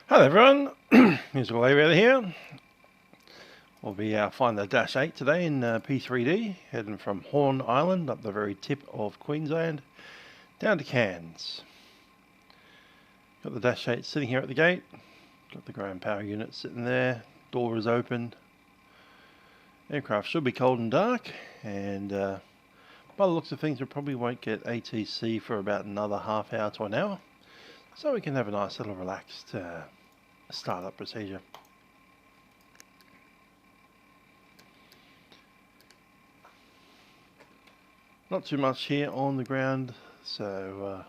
Hello everyone, Musical Aviator here. We'll be flying the Dash-8 today in P3D, heading from Horn Island up the very tip of Queensland down to Cairns. Got the Dash-8 sitting here at the gate, got the ground power unit sitting there, door is open. Aircraft should be cold and dark, and by the looks of things we probably won't get ATC for about another half hour to an hour. So we can have a nice little relaxed startup procedure. Not too much here on the ground, so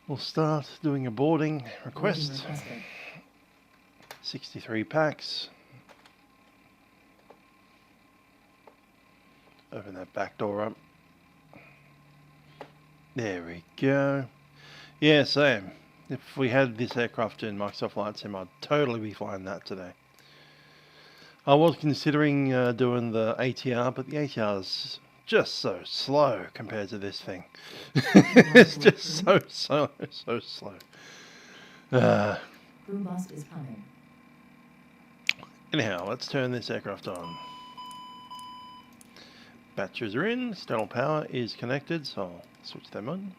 we'll start doing a boarding request. 63 packs. Open that back door up. There we go. Yeah, same. If we had this aircraft in Microsoft Flight Sim, I'd totally be flying that today. I was considering doing the ATR, but the ATR is just so slow compared to this thing. It's just so slow. Crew bus is coming. Anyhow, let's turn this aircraft on. Batteries are in, external power is connected, so I'll switch them on.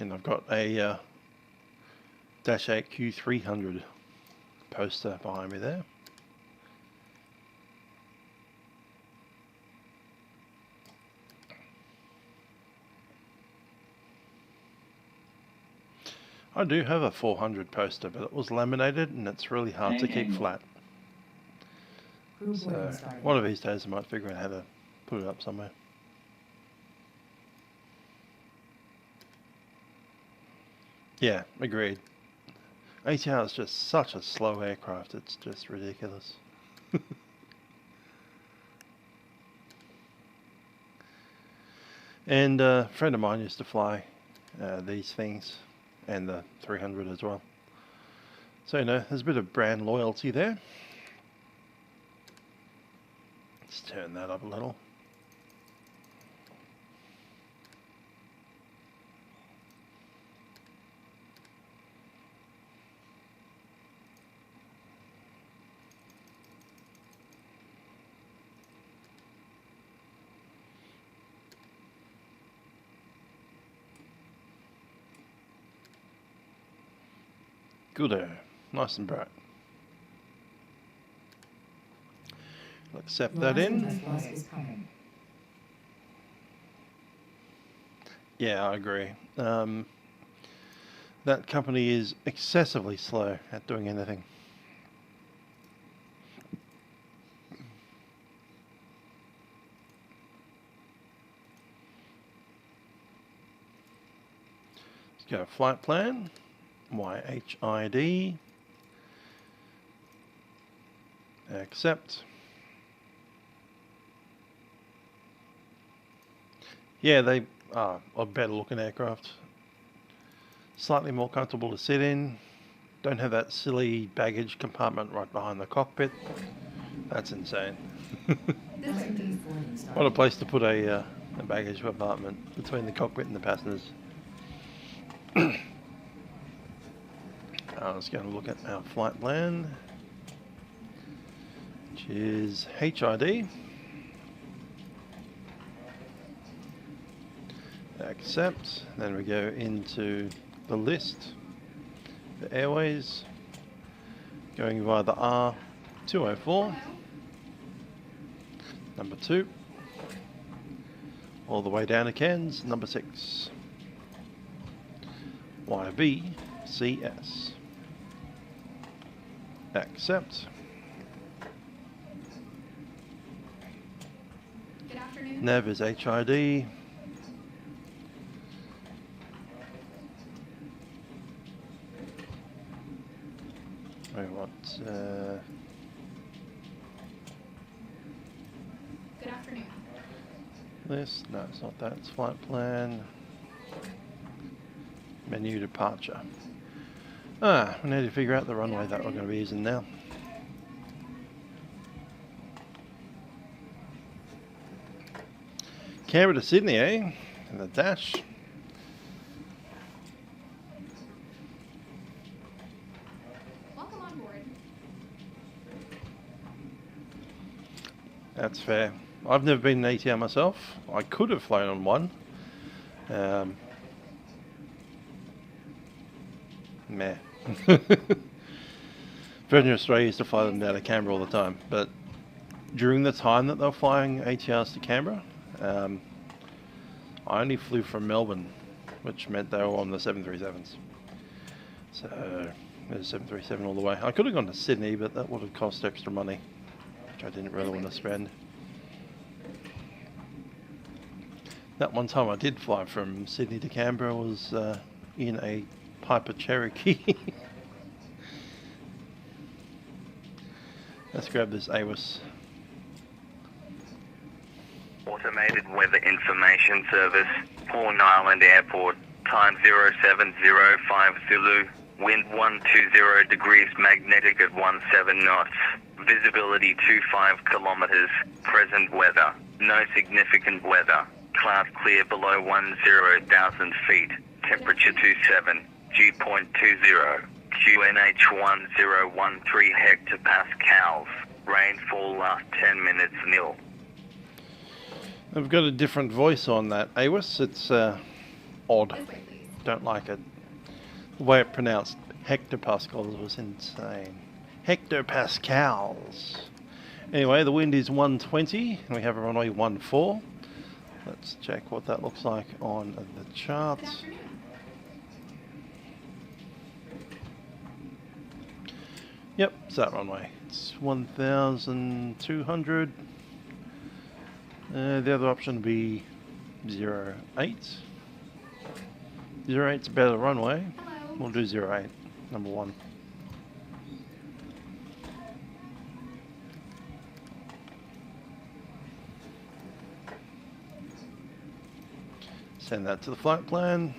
And I've got a Dash-8 Q300 poster behind me there. I do have a 400 poster, but it was laminated and it's really hard to keep flat. So one of these days I might figure out how to put it up somewhere. Yeah, agreed. ATR is just such a slow aircraft, it's just ridiculous. And a friend of mine used to fly these things, and the 300 as well. So, you know, there's a bit of brand loyalty there. Let's turn that up a little. Good, nice and bright. I'll accept that in. Yeah, I agree. That company is excessively slow at doing anything. Let's go flight plan. VH-OQA, accept. Yeah, they are a better looking aircraft. Slightly more comfortable to sit in. Don't have that silly baggage compartment right behind the cockpit. That's insane. What a place to put a baggage compartment between the cockpit and the passengers. I was going to look at our flight plan, which is HID. Accept. Then we go into the list, the airways, going via the R204, number 2, all the way down to Cairns, number 6, YBCS. Accept. Good afternoon. Nav is HID. We want Good afternoon. this. No, it's not that. It's flight plan. Menu departure. We need to figure out the runway that we're going to be using now. Canberra to Sydney, eh? and the dash. Welcome on board. That's fair. I've never been an ATR myself. I could have flown on one. Meh. Virgin Australia used to fly them down to Canberra all the time, but during the time that they were flying ATRs to Canberra, I only flew from Melbourne, which meant they were on the 737s. So there's 737 all the way. I could have gone to Sydney, but that would have cost extra money, which I didn't really want to spend. That one time I did fly from Sydney to Canberra was in a Piper Cherokee. Let's grab this AWS. Automated Weather Information Service, Horn Island Airport, time 0705 Zulu, wind 120 degrees, magnetic at 17 knots, visibility 25 kilometers, present weather, no significant weather, cloud clear below 10,000 feet, temperature 27, dew point 20, QNH 1013 hectopascals, rainfall last 10 minutes nil. I've got a different voice on that AWS. It's odd. Don't like it. The way it pronounced hectopascals was insane. Hectopascals. Anyway, the wind is 120 and we have a runway 14. Let's check what that looks like on the charts. Yep, it's that runway. It's 1,200. The other option would be 08. 08's a better runway. Hello. We'll do 08, number 1. Send that to the flight plan.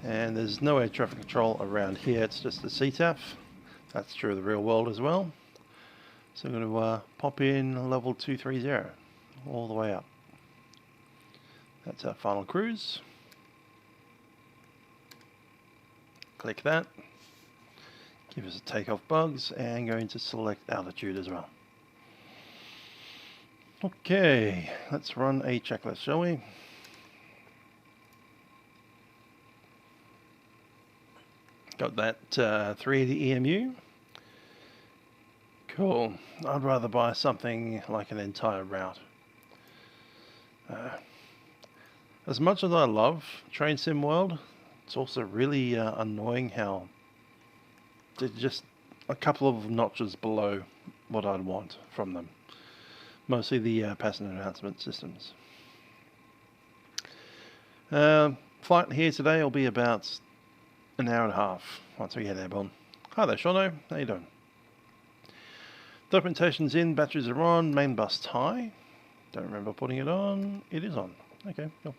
And there's no air traffic control around here, it's just the CTAF. That's true of the real world as well. So I'm going to pop in level 230 all the way up. That's our final cruise. Click that. Give us a takeoff bugs and going to select altitude as well. Okay, let's run a checklist, shall we? Got that 380 EMU. Cool. I'd rather buy something like an entire route. As much as I love Train Sim World, it's also really annoying how they're just a couple of notches below what I'd want from them. Mostly the passenger announcement systems. Flight here today will be about an hour and a half once we get airborne. Hi there, Shauno. How you doing? Documentation's in, batteries are on, main bus high. Don't remember putting it on. It is on. Okay, cool.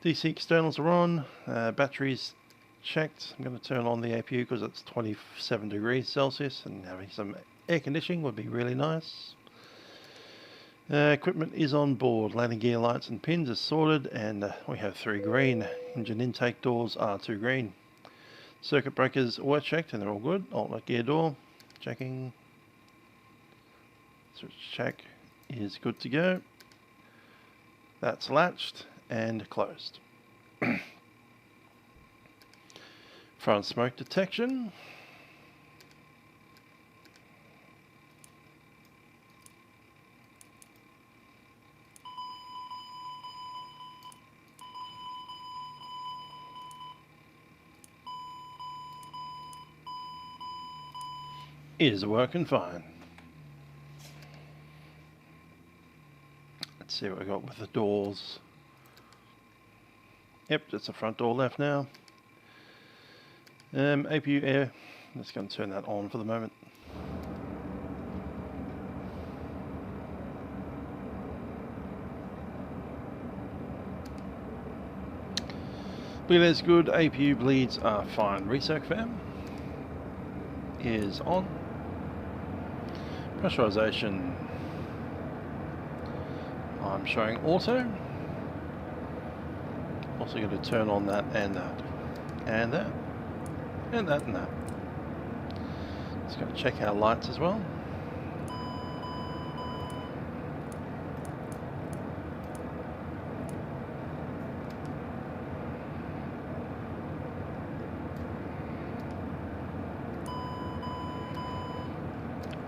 DC externals are on, batteries checked. I'm going to turn on the APU because it's 27 degrees Celsius and having some air conditioning would be really nice. Equipment is on board, landing gear lights and pins are sorted and we have 3 green. Engine intake doors are 2 green. Circuit breakers were checked and they're all good. Alternate gear door, checking. Switch check is good to go. That's latched and closed. Front smoke detection. Is working fine. Let's see what we got with the doors. Yep, just the front door left now. APU air. I'm just going to turn that on for the moment. Bleed is good. APU bleeds are fine. Recirc fan is on. Pressurization, I'm showing auto. Also going to turn on that and that, and that, and that, and that. Just going to check our lights as well.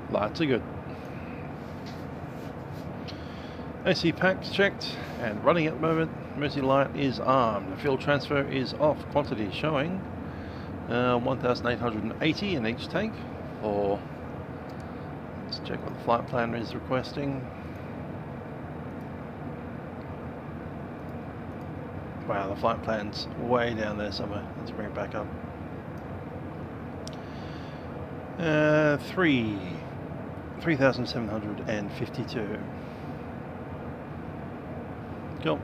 Lights are good. AC packs checked and running at the moment. Emergency light is armed. The fuel transfer is off. Quantity showing 1,880 in each tank. Or let's check what the flight plan is requesting. Wow, the flight plan's way down there somewhere. Let's bring it back up. 3,752. Go.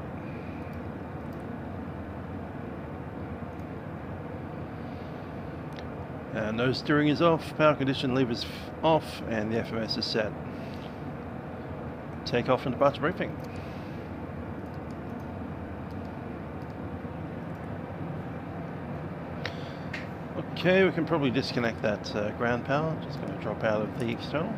Nose steering is off, power condition levers off, and the FMS is set. Take off and departure briefing. Okay, we can probably disconnect that ground power. Just going to drop out of the external.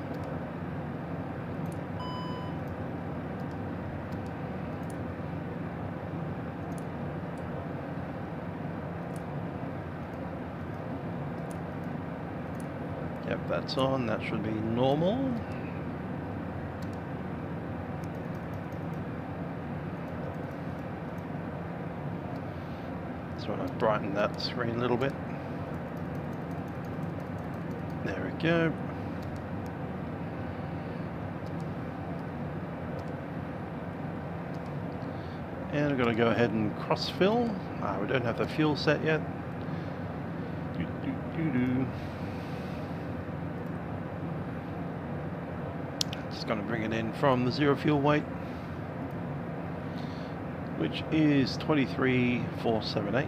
Yep, that's on. That should be normal. Just want to brighten that screen a little bit. There we go. And we're going to go ahead and cross fill. We don't have the fuel set yet. Just going to bring it in from the zero fuel weight, which is 23,478.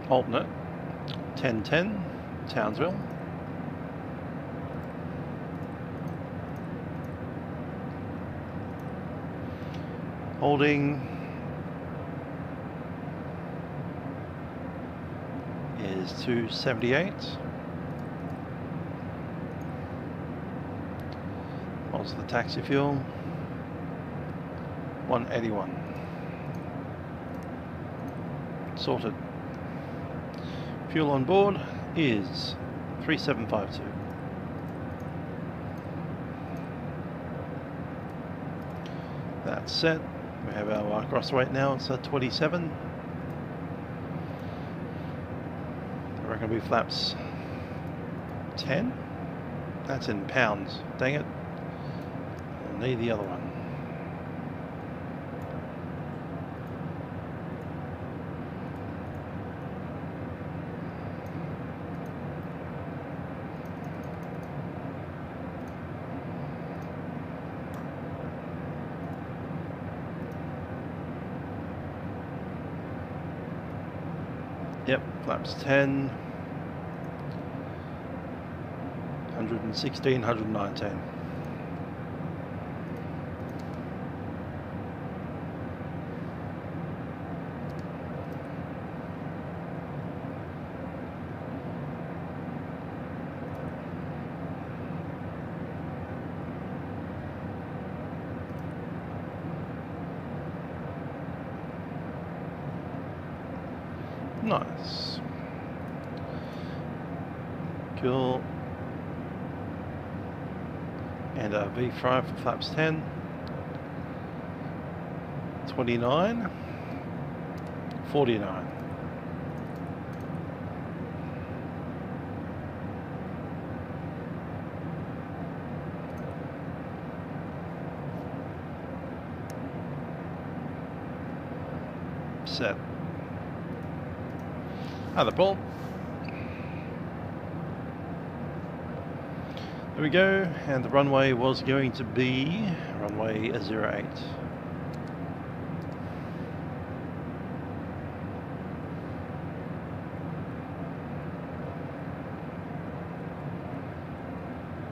Alternate 1010 Townsville. Holding is 278. What's the taxi fuel? 181. Sorted. Fuel on board is 3752. That's set. We have our cross weight now, it's at 27. I reckon it'll be flaps 10. That's in pounds. Dang it. I'll need the other one. Yep, flaps 10, 116, 119. Nice. Cool. And a V5 for flaps 10. 29. 49. Set. Other ball. There we go, and the runway was going to be runway 08.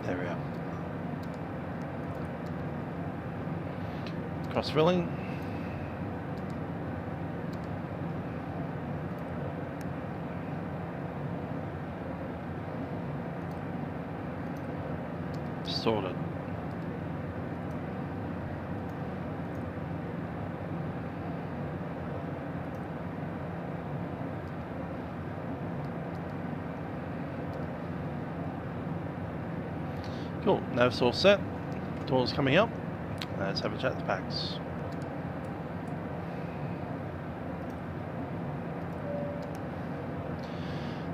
There we are. Cross filling. Sorted. Cool, nav's all set, doors coming up. Let's have a chat to Pax.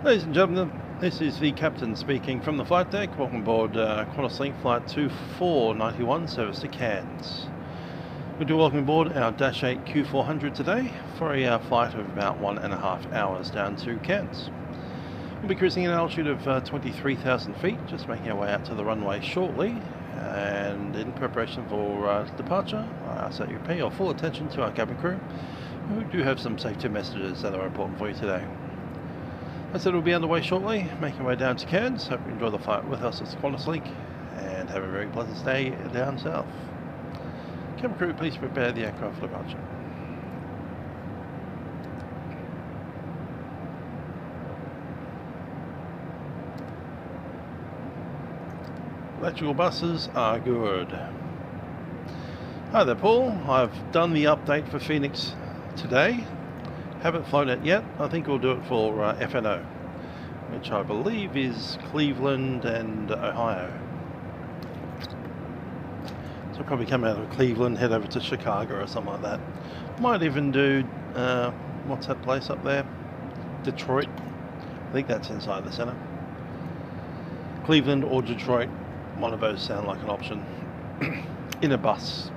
Ladies and gentlemen, this is the captain speaking from the flight deck. Welcome aboard Qantaslink flight 2491, service to Cairns. We do welcome aboard our Dash-8 Q400 today for a flight of about 1.5 hours down to Cairns. We'll be cruising at an altitude of 23,000 feet, just making our way out to the runway shortly. And in preparation for departure, I ask that you pay your full attention to our cabin crew, who do have some safety messages that are important for you today. As I said, we'll be underway shortly, making our way down to Cairns. Hope you enjoy the flight with us at Quantaslink, and have a very pleasant stay down south. Cabin crew, please prepare the aircraft for departure. Electrical buses are good. Hi there, Paul. I've done the update for Phoenix today. Haven't flown it yet. I think we'll do it for FNO, which I believe is Cleveland and Ohio. So I'll probably come out of Cleveland, head over to Chicago or something like that. Might even do, what's that place up there? Detroit. I think that's inside the center. Cleveland or Detroit, one of those sound like an option. In a bus.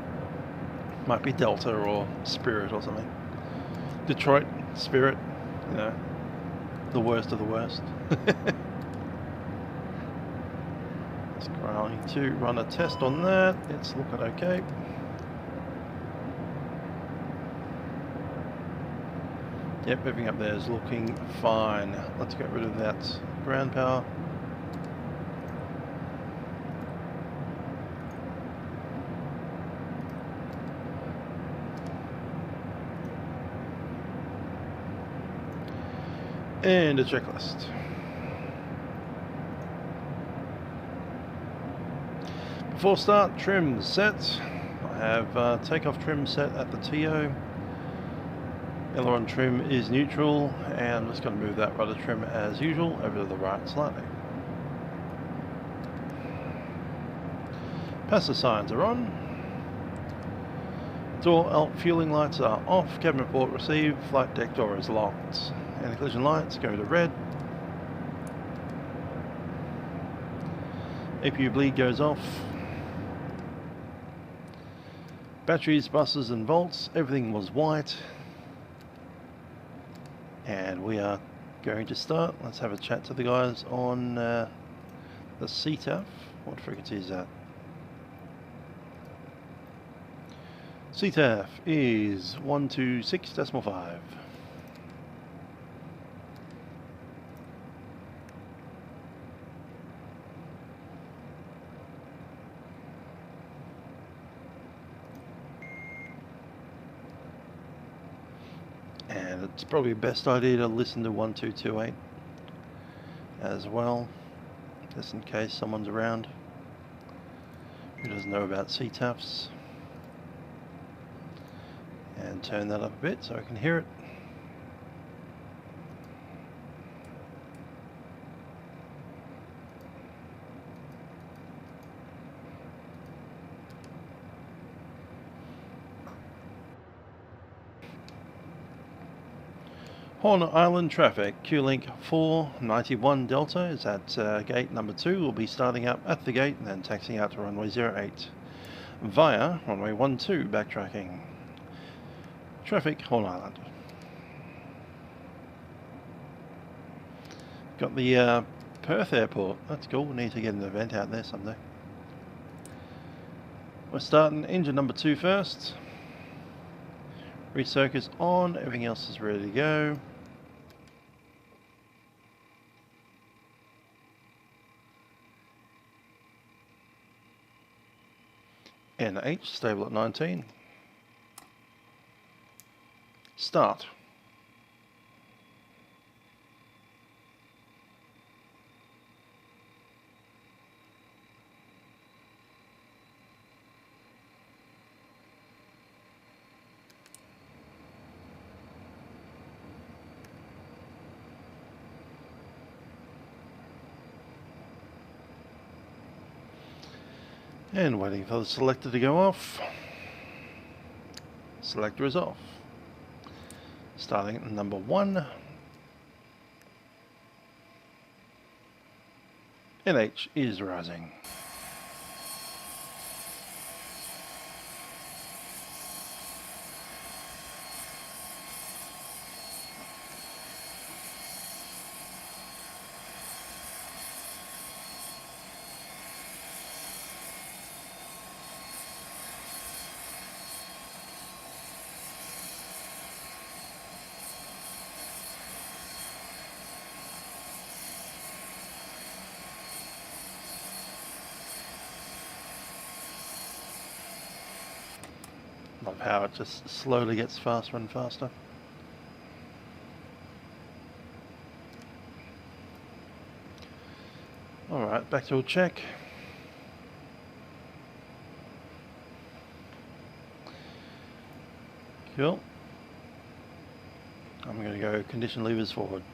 Might be Delta or Spirit or something. Detroit, Spirit, you know, the worst of the worst. Just going to run a test on that. It's looking okay. Yep, everything up there is looking fine. Let's get rid of that ground power. And a checklist. Before start, trim set. I have takeoff trim set at the TO. Aileron trim is neutral, and I'm just going to move that rudder trim as usual over to the right slightly. Passenger signs are on. Door alt fueling lights are off. Cabin report received. Flight deck door is locked. Anti-collision lights go to red. APU bleed goes off. Batteries, buses and volts, everything was white. And we are going to start. Let's have a chat to the guys on the CTAF. What frequency is that? CTAF is 126.5. And it's probably the best idea to listen to 1228 as well, just in case someone's around who doesn't know about CTAFs. And turn that up a bit so I can hear it. Horn Island traffic, Q-Link 491 Delta is at gate number 2. We'll be starting up at the gate and then taxiing out to runway 08 via runway 12 backtracking. Traffic, Horn Island. Got the Perth Airport. That's cool. We need to get an event out there someday. We're starting engine number 2 first. Recircuit's on. Everything else is ready to go. NH stable at 19. Start. And waiting for the selector to go off. Selector is off. Starting at number 1. NH is rising. Love how it just slowly gets faster and faster. Alright, back to a check. Cool. I'm going to go condition levers forward.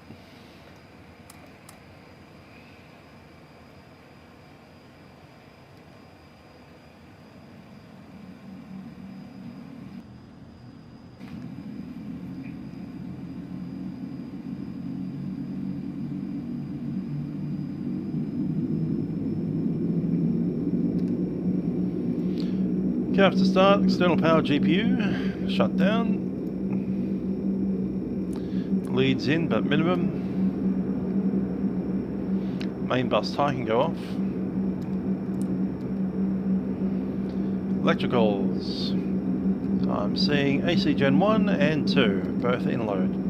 After start, external power GPU shut down. Leads in but minimum. Main bus tie can go off. Electricals. I'm seeing AC Gen 1 and 2, both in load.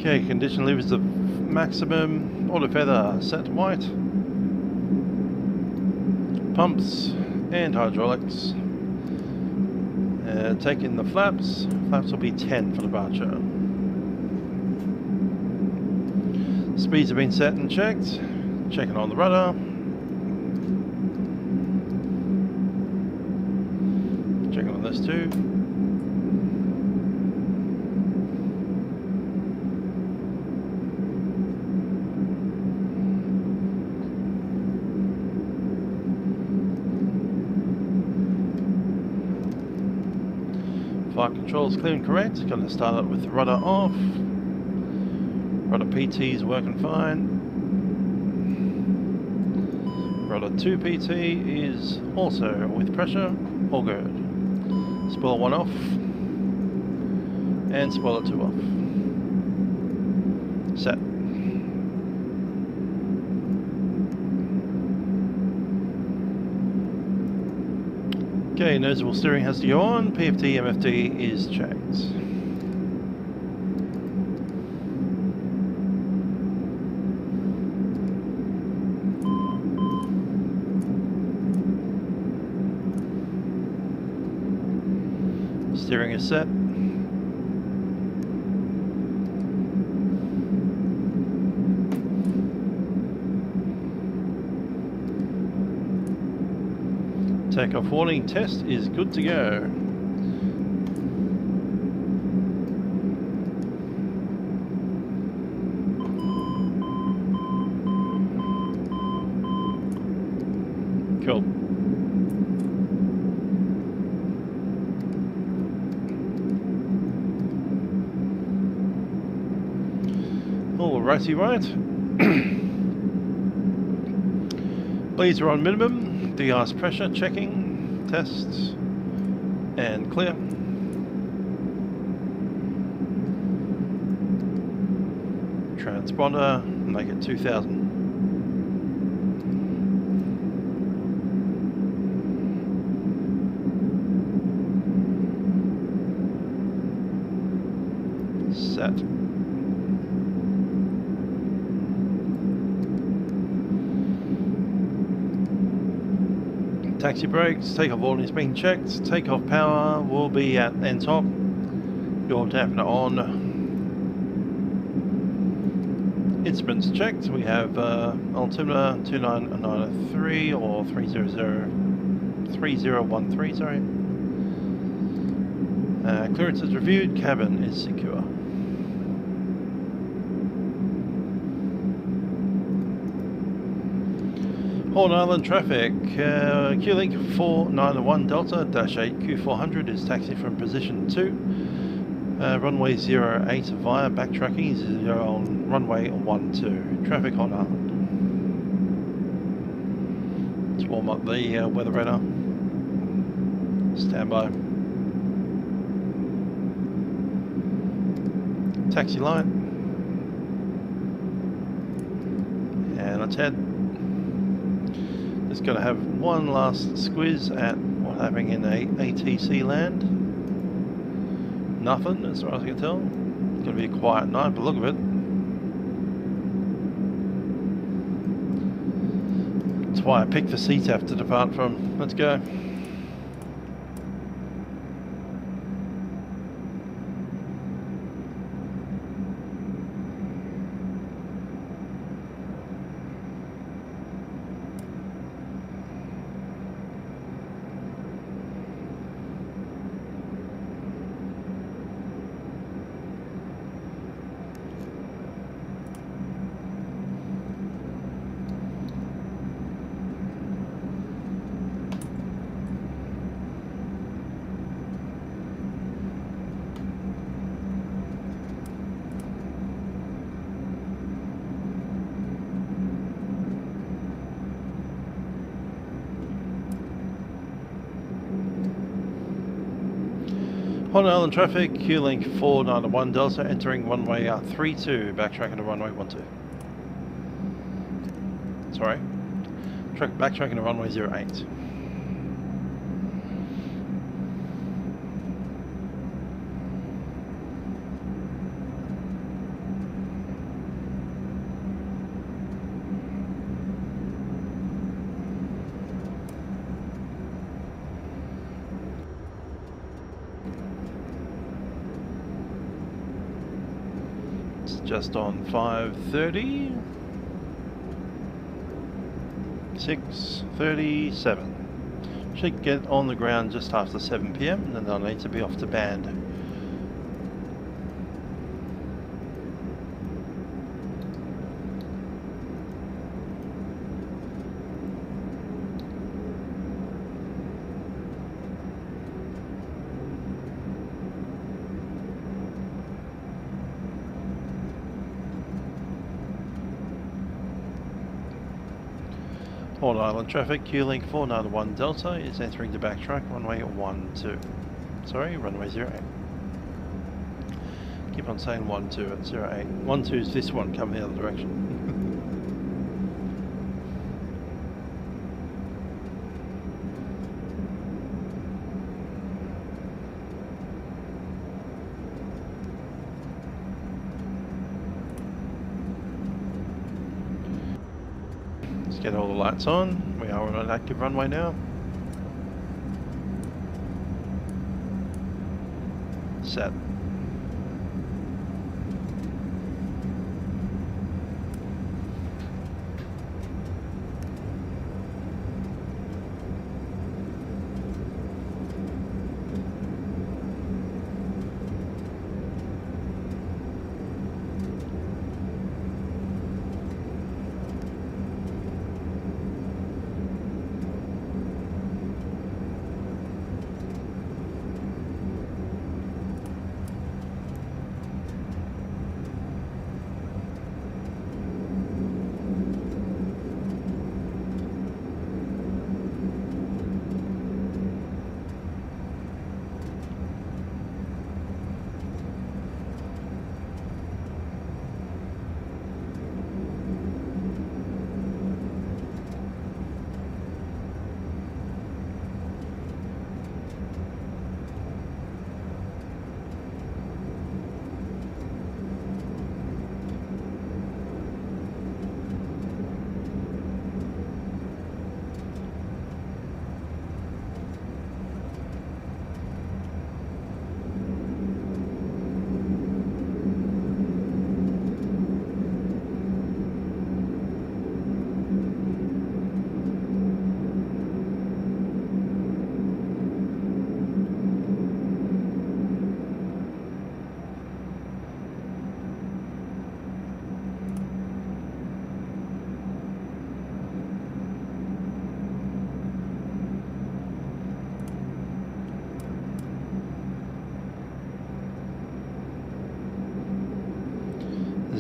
Okay, condition levers to maximum, auto feather set to white, pumps and hydraulics, take in the flaps will be 10 for departure. Speeds have been set and checked, checking on the rudder, checking on this too. Flight controls clear and correct. Going to start it with the rudder off. Rudder PT is working fine. Rudder 2 PT is also with pressure, all good. Spoiler 1 off. And spoiler 2 off. Set. Okay, noticeable steering has to go on, PFD, MFD is checked. Steering is set. Takeoff warning test is good to go. Cool. All righty, right. Bleeds are on minimum. De-ice pressure checking, tests, and clear. Transponder, make it 2000. Set. Taxi brakes, takeoff warning is being checked. Takeoff power will be at top. Your dampener on. Instruments checked. We have altimeter 29903 or 3013, sorry. Clearance is reviewed. Cabin is secure. Horn Island traffic, Q-Link 491 Delta, Dash-8 Q400 is taxi from position 2. Runway 08 via backtracking, 0 on runway 12. Traffic Horn Island. Let's warm up the weather radar. Stand by. Taxi light. And let's head. Just going to have one last squiz at what's happening in ATC land. Nothing, as far as I can tell. It's going to be a quiet night, but look at it. That's why I picked the CTAF to depart from. Let's go. Horn Island traffic, Q-Link 491 Delta entering runway 32, backtracking to runway 12. Sorry, backtracking to runway 08. Just on 5:30, 6:37. Should get on the ground just after 7 PM, and then they'll need to be off to band. Horn Island traffic, Q-Link 491 Delta is entering the backtrack, runway 12. Sorry, runway 08. Keep on saying 12 at 08. 12 is this one coming the other direction. Get all the lights on. We are on an active runway now. Set.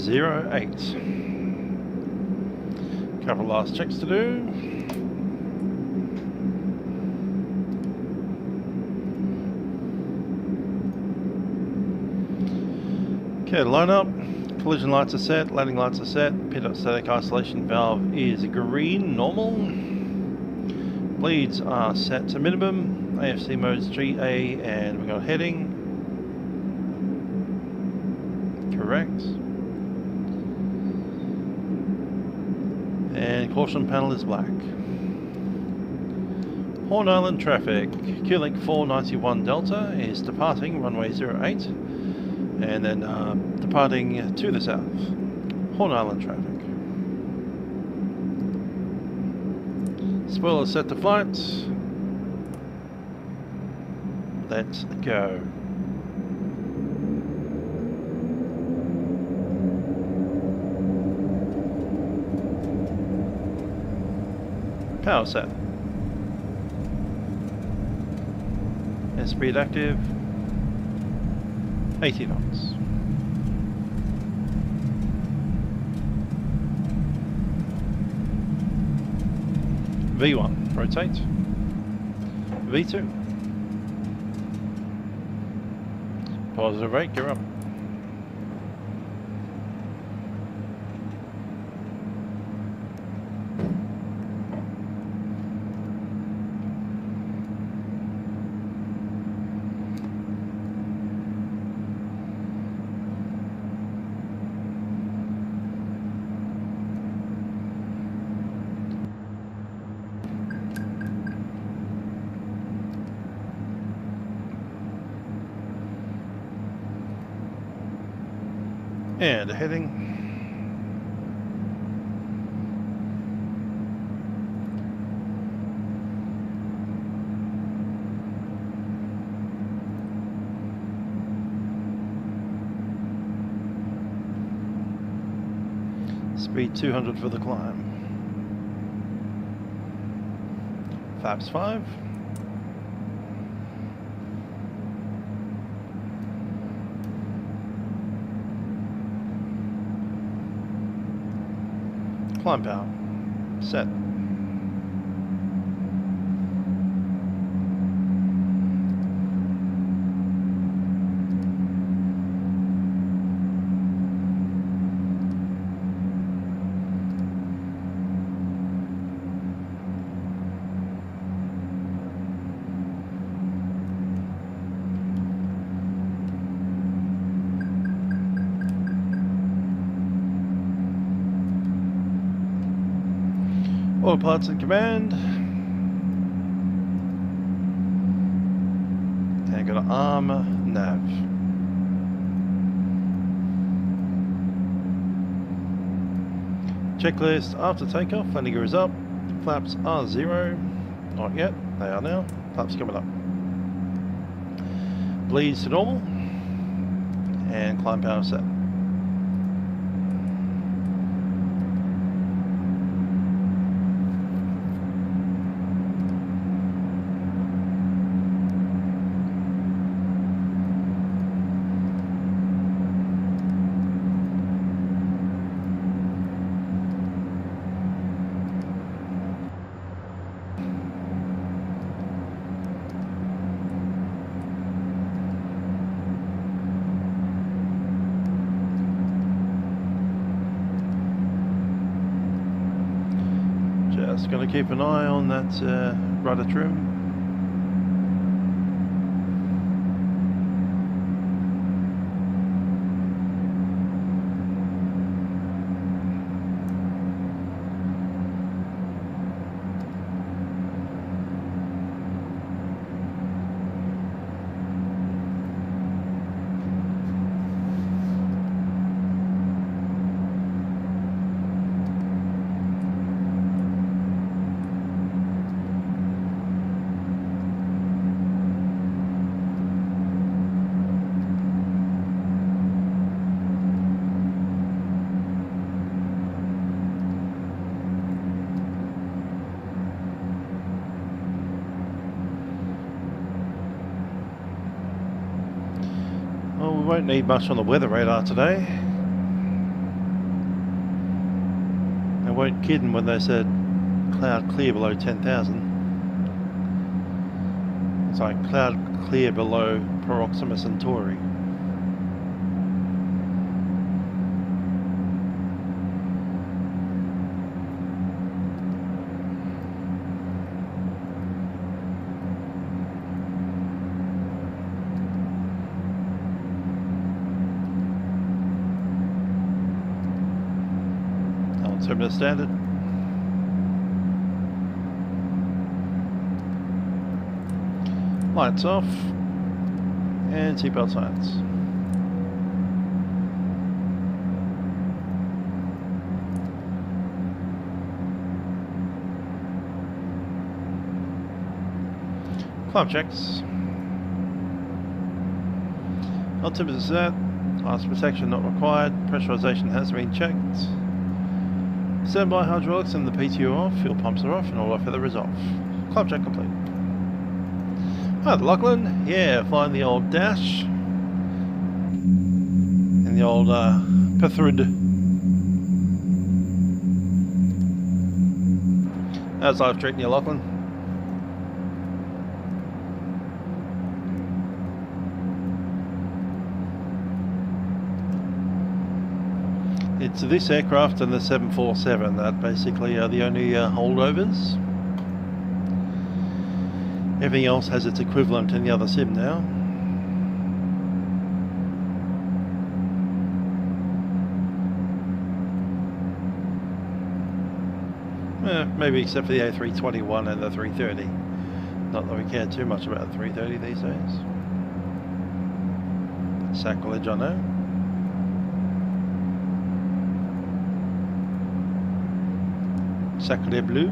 0508. Couple of last checks to do. Okay, line up. Collision lights are set, landing lights are set, pit static isolation valve is green, normal. Bleeds are set to minimum, AFC mode is GA, and we've got heading. Correct. And caution panel is black. Horn Island traffic, Q-Link 491 Delta is departing runway 08. And then departing to the south, Horn Island traffic. Spoiler set to flight. Let's go. Power set. Airspeed active. 80 knots. V1, rotate. V2. Positive rate, gear up. And heading. Speed 200 for the climb. Flaps 5. Climb power. Set. Autopilot's in command. And got an arm nav. Checklist after takeoff, landing gear is up. Flaps are 0. Not yet, they are now. Flaps coming up. Bleeds to normal. And climb power set. Just going to keep an eye on that rudder trim. Won't need much on the weather radar today. weren't kidding when they said cloud clear below 10,000. It's like cloud clear below Proxima Centauri. Altimeter standard. Lights off and seatbelt signs. Climb checks. Altimeter set. Ice protection not required. Pressurization has been checked. Standby hydraulics and the PTO off. Fuel pumps are off and all our feather is off. Climb check complete. Hi, Lachlan. Yeah, flying the old Dash and the old P3D. How's life treating you, Lachlan? It's this aircraft and the 747 that basically are the only holdovers. Everything else has its equivalent in the other sim now. Maybe except for the A321 and the 330. Not that we care too much about the 330 these days. Sacrilege, I know. Sacre bleu.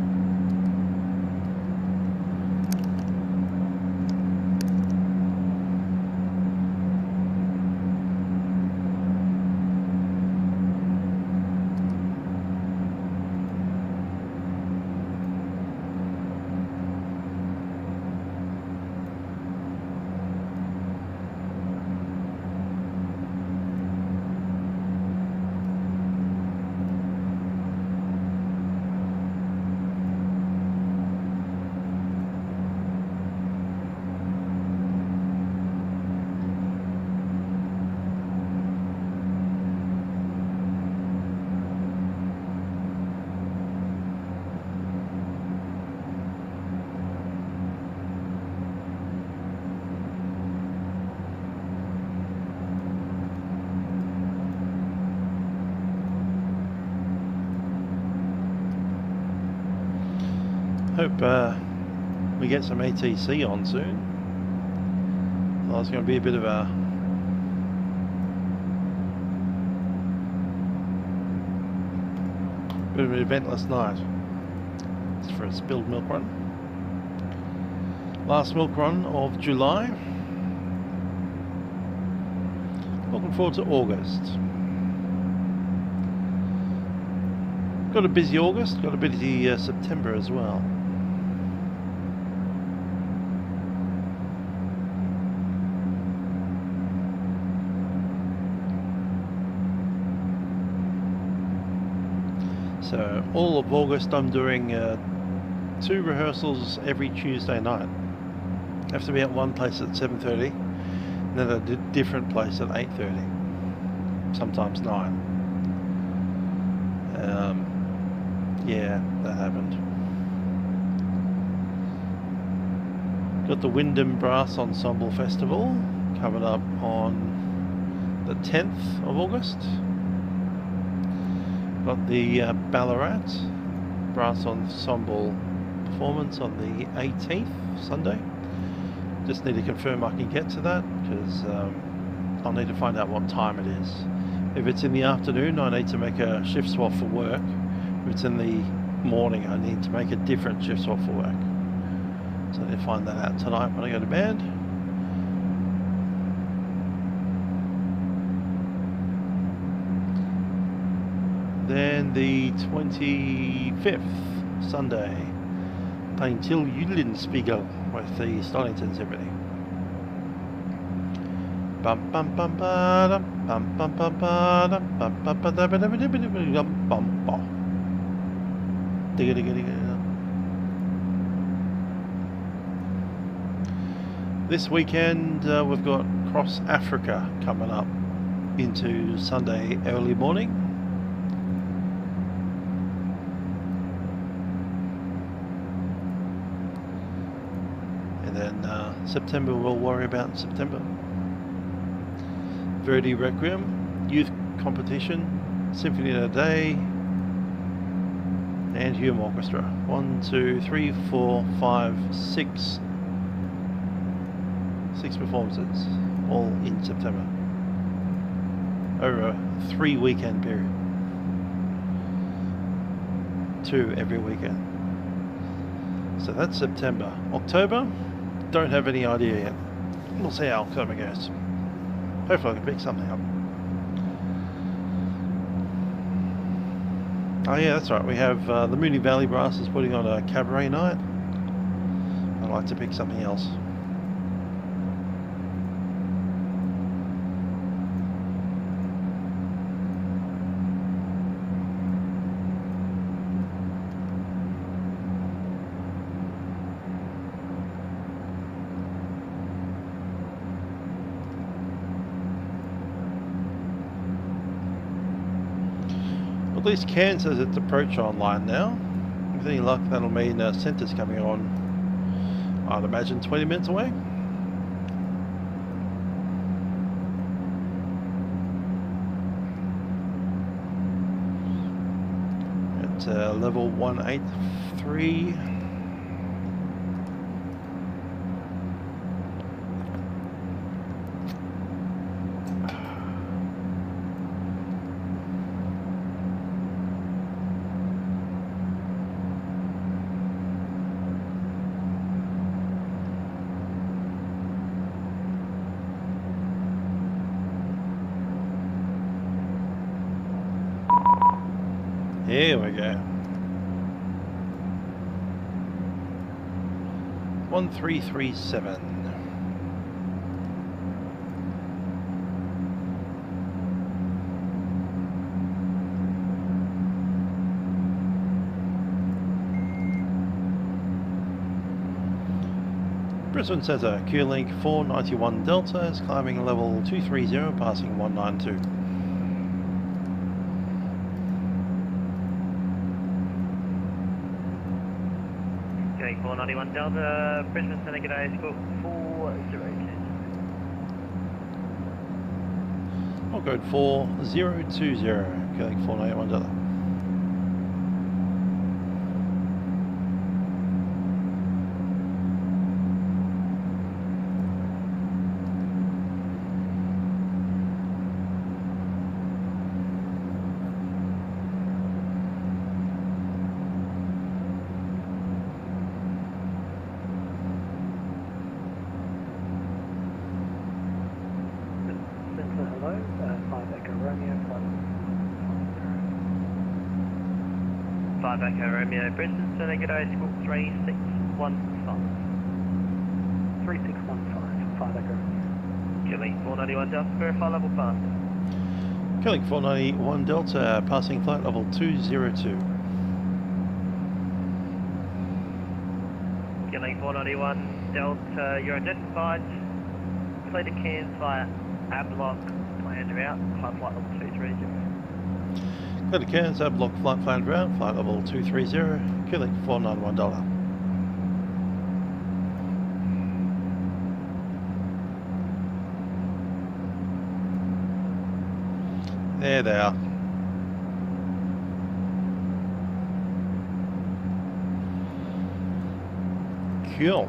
Hope we get some ATC on soon. Well, it's going to be a bit of an eventless night. It's for a spilled milk run. Last milk run of July. Looking forward to August. Got a busy August, got a busy September as well. So all of August I'm doing 2 rehearsals every Tuesday night. I have to be at one place at 7:30 and then at a different place at 8:30, sometimes 9. Yeah, that happened. Got the Wyndham Brass Ensemble Festival coming up on the 10th of August. Got the Ballarat Brass Ensemble performance on the 18th, Sunday. Just need to confirm I can get to that, because I'll need to find out what time it is. If it's in the afternoon, I need to make a shift swap for work. If it's in the morning, I need to make a different shift swap for work. So I need to find that out tonight when I go to bed. Then the 25th, Sunday, playing Till Eulenspiegel with the Stallingtons everything. Bum bum bum ba dum bum bum bum ba dum bum bum ba da ba da ba da ba da ba dum bum bum. Digga, digga, digga. This weekend we've got Cross Africa coming up into Sunday early morning. And then September we'll worry about in September. Verdi Requiem, Youth Competition, Symphony of the Day, and Hume Orchestra. 1, 2, 3, 4, 5, 6 performances, all in September, over a 3 weekend period, 2 every weekend. So that's September. October, don't have any idea yet. We'll see how October goes. Hopefully I can pick something up. Oh yeah, that's right, we have the Moonee Valley Brass is putting on a cabaret night. I'd like to pick something else. At least Cairns says its approach online now. With any luck, that'll mean centre's coming on, I'd imagine, 20 minutes away. At level 183. Here we go. 1337. Brisbane Centre, Q-Link 491 Delta is climbing level 230, passing 192. Q-Link 491 Delta, Brisbane Centre, g'day, score 402. I'll go 4020, Q-Link 491 Delta. Echo Romeo, Brisbane Centre, g'day, score 3615. 3615, 5 Echo Romeo. Q-Link 491 Delta, verify level passing. Q-Link 491 Delta, passing flight level 202. Q-Link 491 Delta, you're identified. Clear to Cairns via Ablock, planned route, high flight level 230. Clear to Cairns, Block flight planned route, flight level 230, Q-Link 491 Delta. There they are. Cool.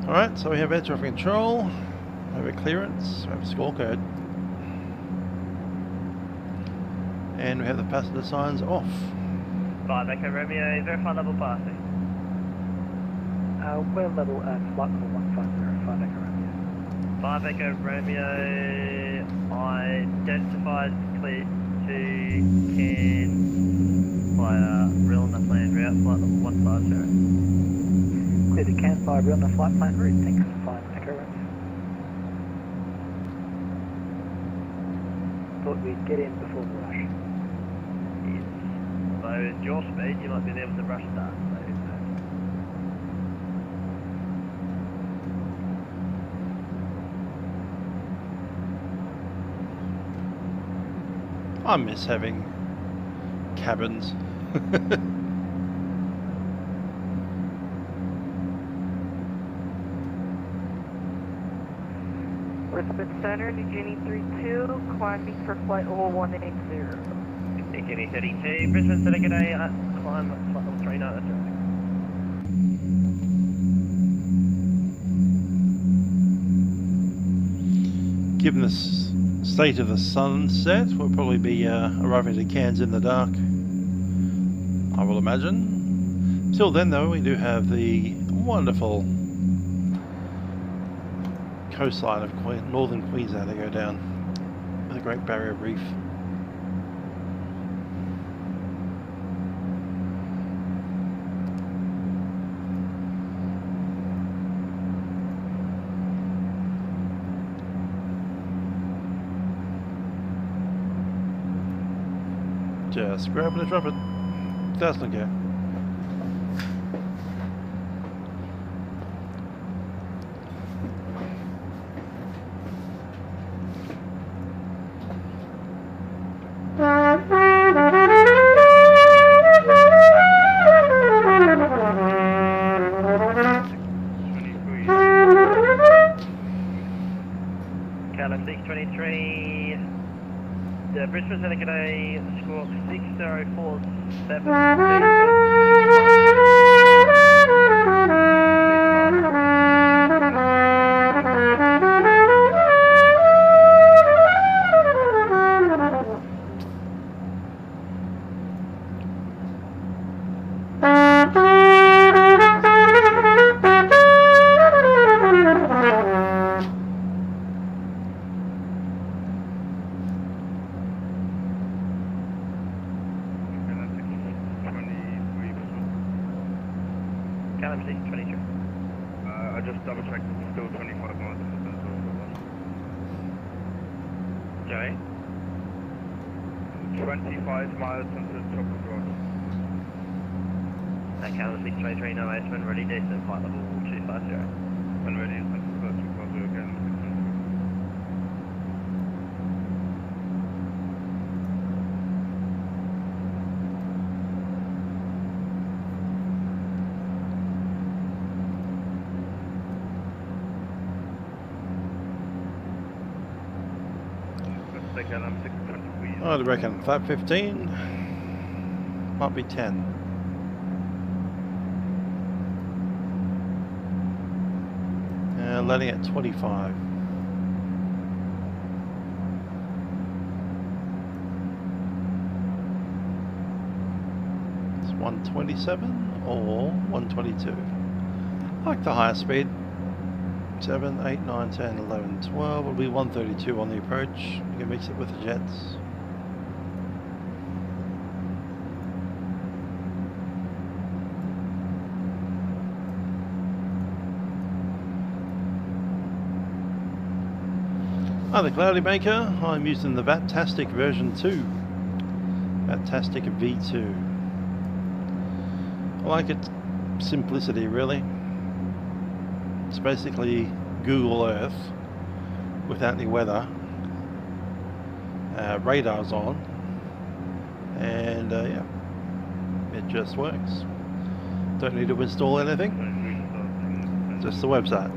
Alright, so we have air traffic control, we have a clearance, we have a scorecard. And we have the passenger signs off. 5 Echo Romeo, verify level passing. We're level at flight level 150, 5 Echo Romeo. 5 Echo Romeo, identified, clear to Cairns via Rilna planned route, flight level 150. Clear to Cairns via Rilna flight planned route, thanks, 5 Echo Romeo. Thought we'd get in before the rush. Yes. 5 at your speed, you might be able to rush start. I miss having cabins. Brisbane Center, New Guinea 32, climbing for flight level 180. New Guinea 32, Brisbane Center, good day, climb flight level 39, that's right. Given the state of the sunset, we'll probably be arriving at Cairns in the dark, I will imagine. Till then though, we do have the wonderful coastline of northern Queensland to go down with a Great Barrier Reef. Just grab it and drop it. Doesn't care. Callum 623, the Brisbane Center, good day, squawk 623. I just double checked, it's still 25 miles distance. Joey? 25 miles since the top of the road. Callum 623, no Iceman, ready descent, flight level 250. When ready, since the first 250 again. I'd reckon flat 15, might be 10. Landing at 25. It's 127 or 122. I like the higher speed. 7, 8, 9, 10, 11, 12. It'll be 132 on the approach. You can mix it with the jets. Hi, the Cloudy Maker. I'm using the Vattastic version 2. Vattastic V2. I like its simplicity, really. It's basically Google Earth without any weather. Radar's on, and yeah, it just works. Don't need to install anything, just the website.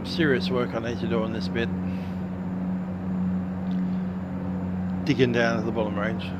serious work I need to do on this bit. Digging down to the bottom range.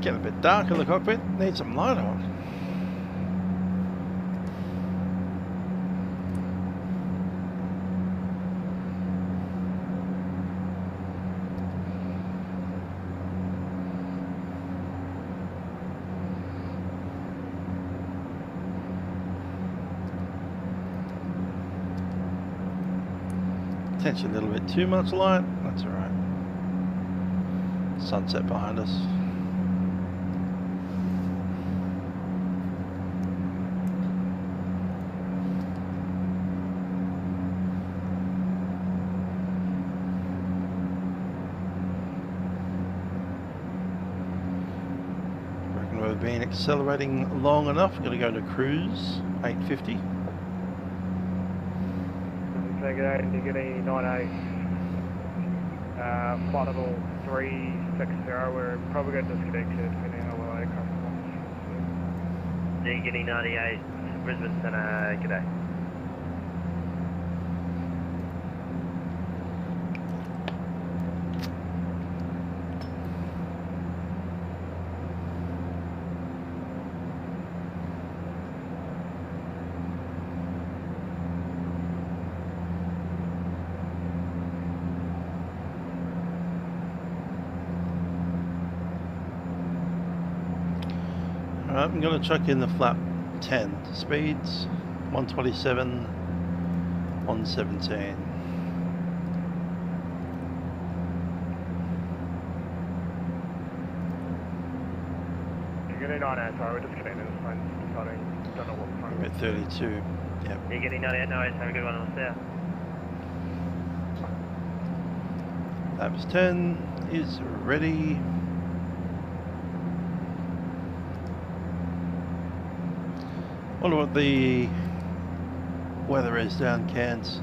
Getting a bit dark in the cockpit, need some light on. Potentially a little bit too much light, that's alright. Sunset behind us. Been accelerating long enough. We're going to go to cruise 850. Take it out into Guinea 98. Flight level 360. We're probably going to disconnect here depending on what aircraft wants. Guinea 98, Brisbane Centre, g'day. Alright, I'm going to chuck in the flap 10 speeds, 127, 117. You're getting 98, sorry, we're disconnecting this plane, deciding, don't know what plane. We're at 32, yep. You're getting 98, no worries, have a good one on the south. Flaps 10 is ready. Wonder what the weather is down Cairns.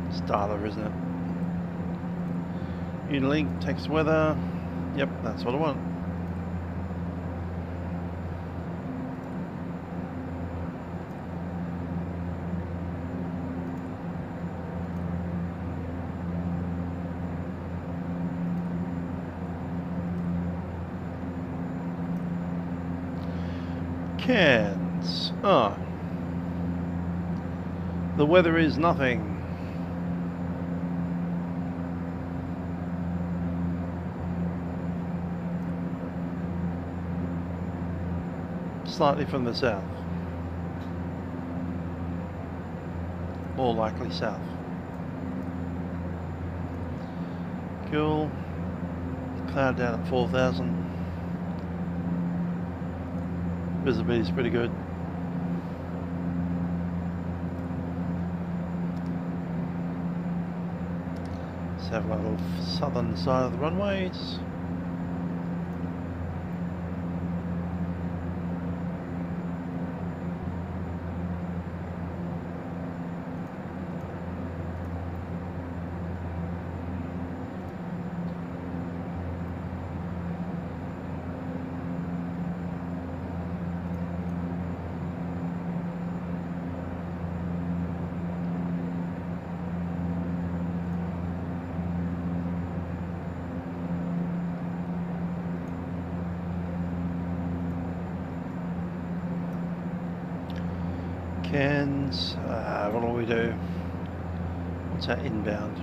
It's Starler, isn't it? Unilink, text weather. Yep, that's what I want. Cairns. Ah. The weather is nothing. Slightly from the south. More likely south. Cool. Cloud down at 4,000. Visibility is pretty good. Let's have a little southern side of the runways. Cairns, what do we do? What's our inbound?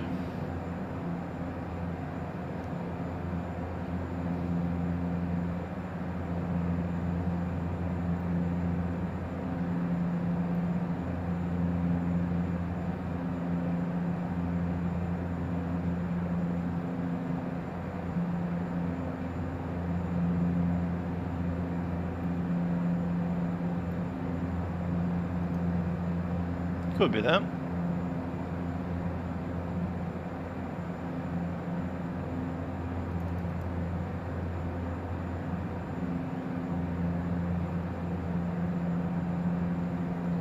Could be that.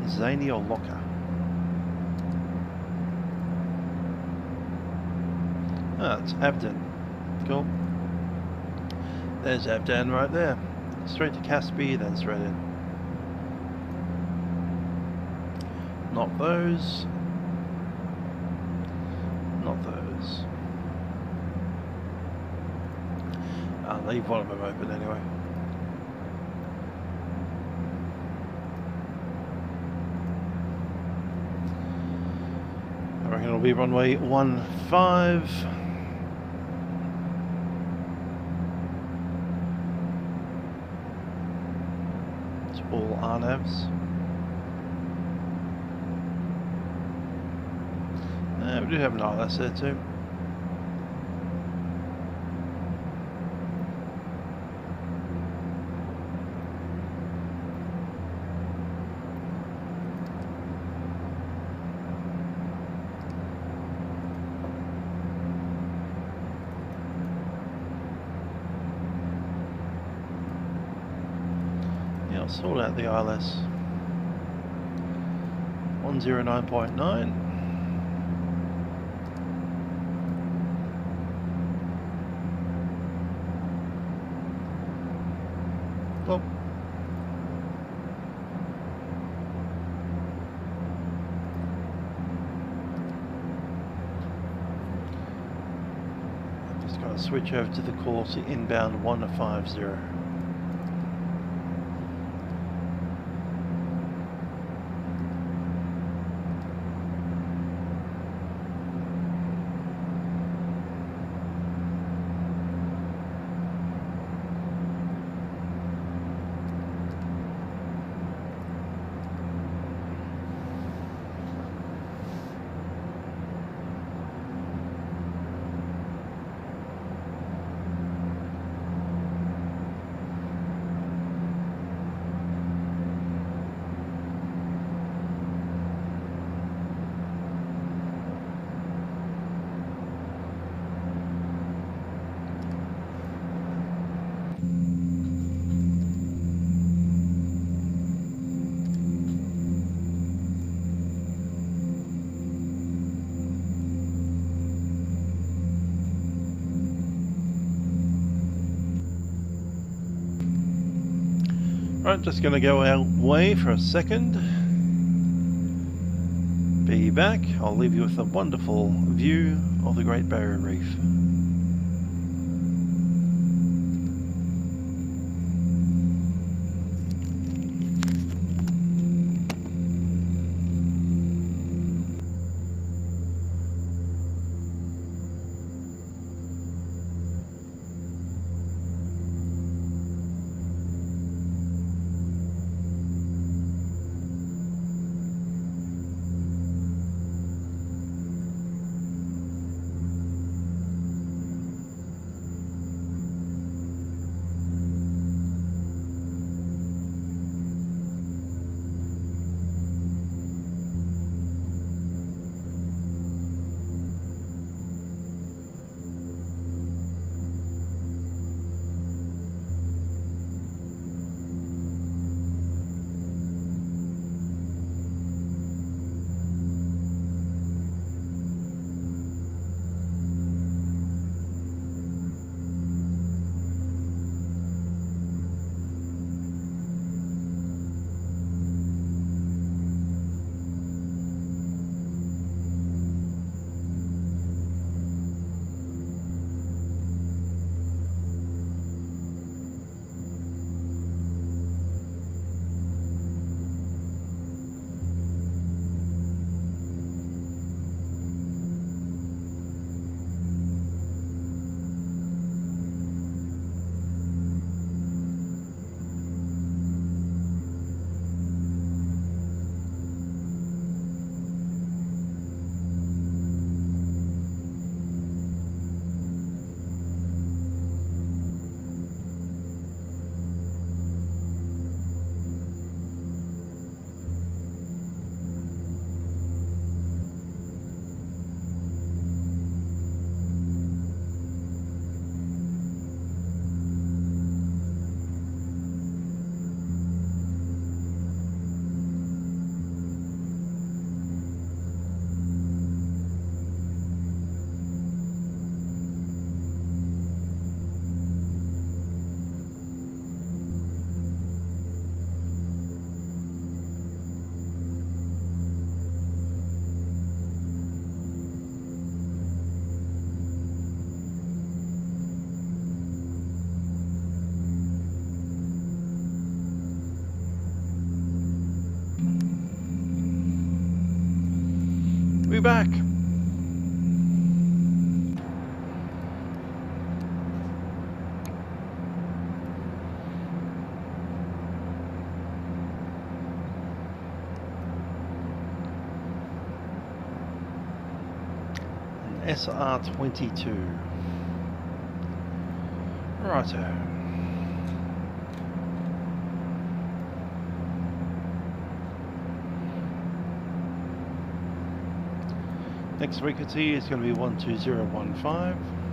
Zany or Locker? Ah, it's Abden. Cool. There's Abden right there. Straight to Caspi, then straight in. Not those. Not those. I'll leave one of them open anyway. I reckon it'll be runway 15. It's all RNAVs. We do have an ILS there too. Yeah, I'll sort out the ILS. 109.9. Well, I'm just going to switch over to the course inbound 150. Right, just going to go our way for a second. Be back. I'll leave you with a wonderful view of the Great Barrier Reef. be back. SR22. Righto. Next frequency is going to be 12015.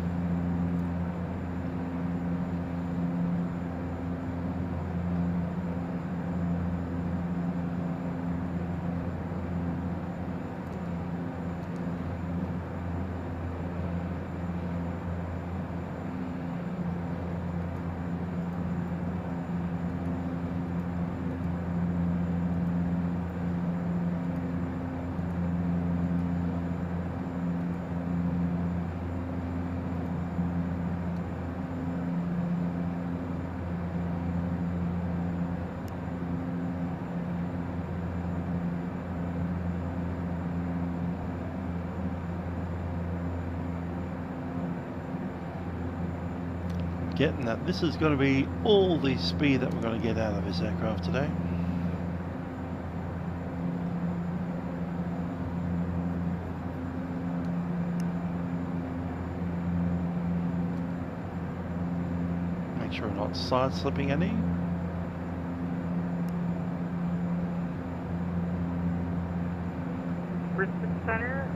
Getting that this is going to be all the speed that we're going to get out of this aircraft today. Make sure we're not side slipping any. Brisbane Center,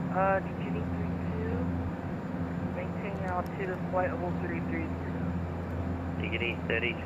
Ginny 32, maintain altitude of flight level 330. Diggity 32.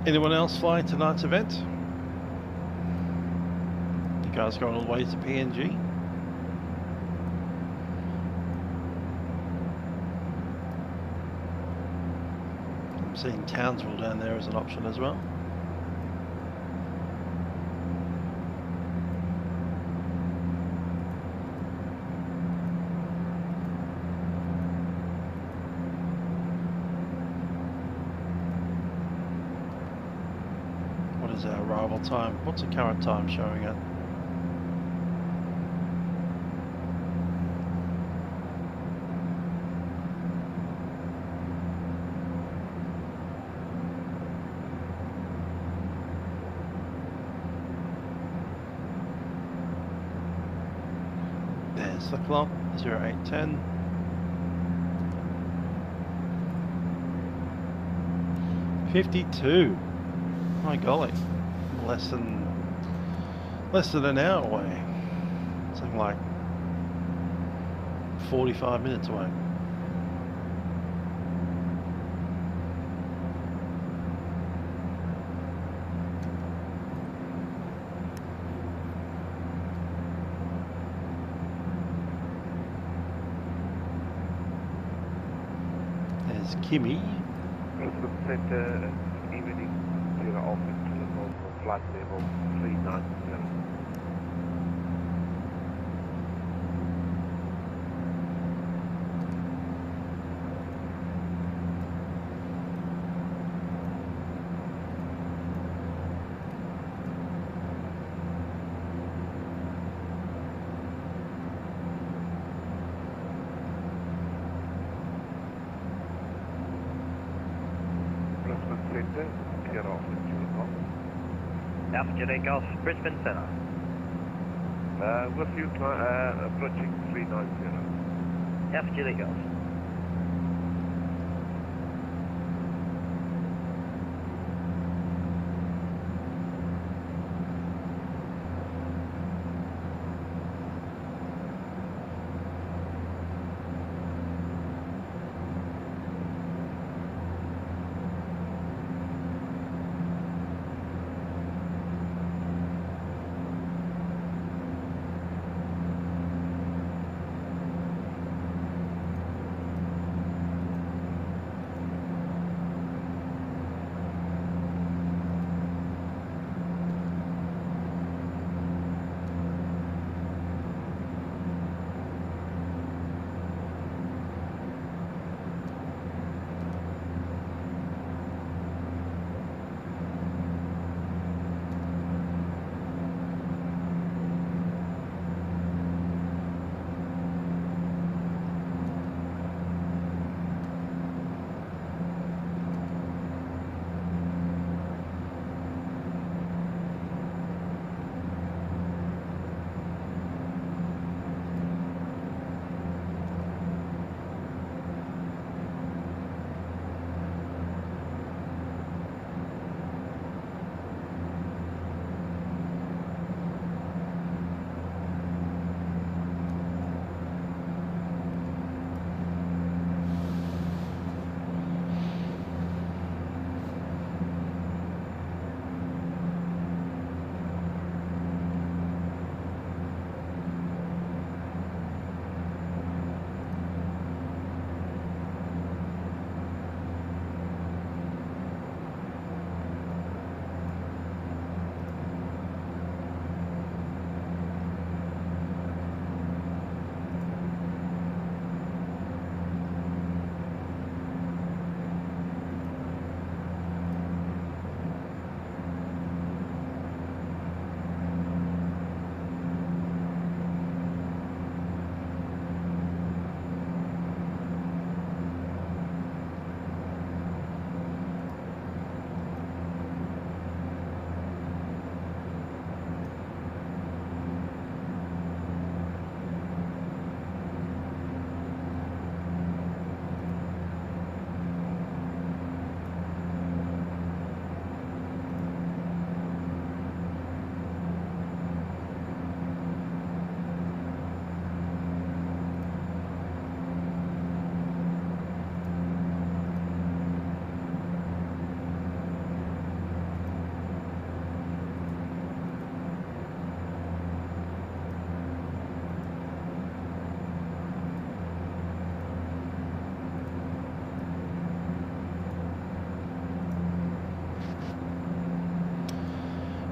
Anyone else flying tonight's event? You guys going all the way to PNG? I'm seeing Townsville down there as an option as well. What is our arrival time? What's the current time showing at? There's the clock, 0810. $52. My golly, less than an hour away. Something like 45 minutes away. is Kimmy. Brisbane Centre, evening 0 off into the north for flight level 390. Alpha Juliet Golf, Brisbane Centre. With you, approaching 390. Alpha Juliet Golf.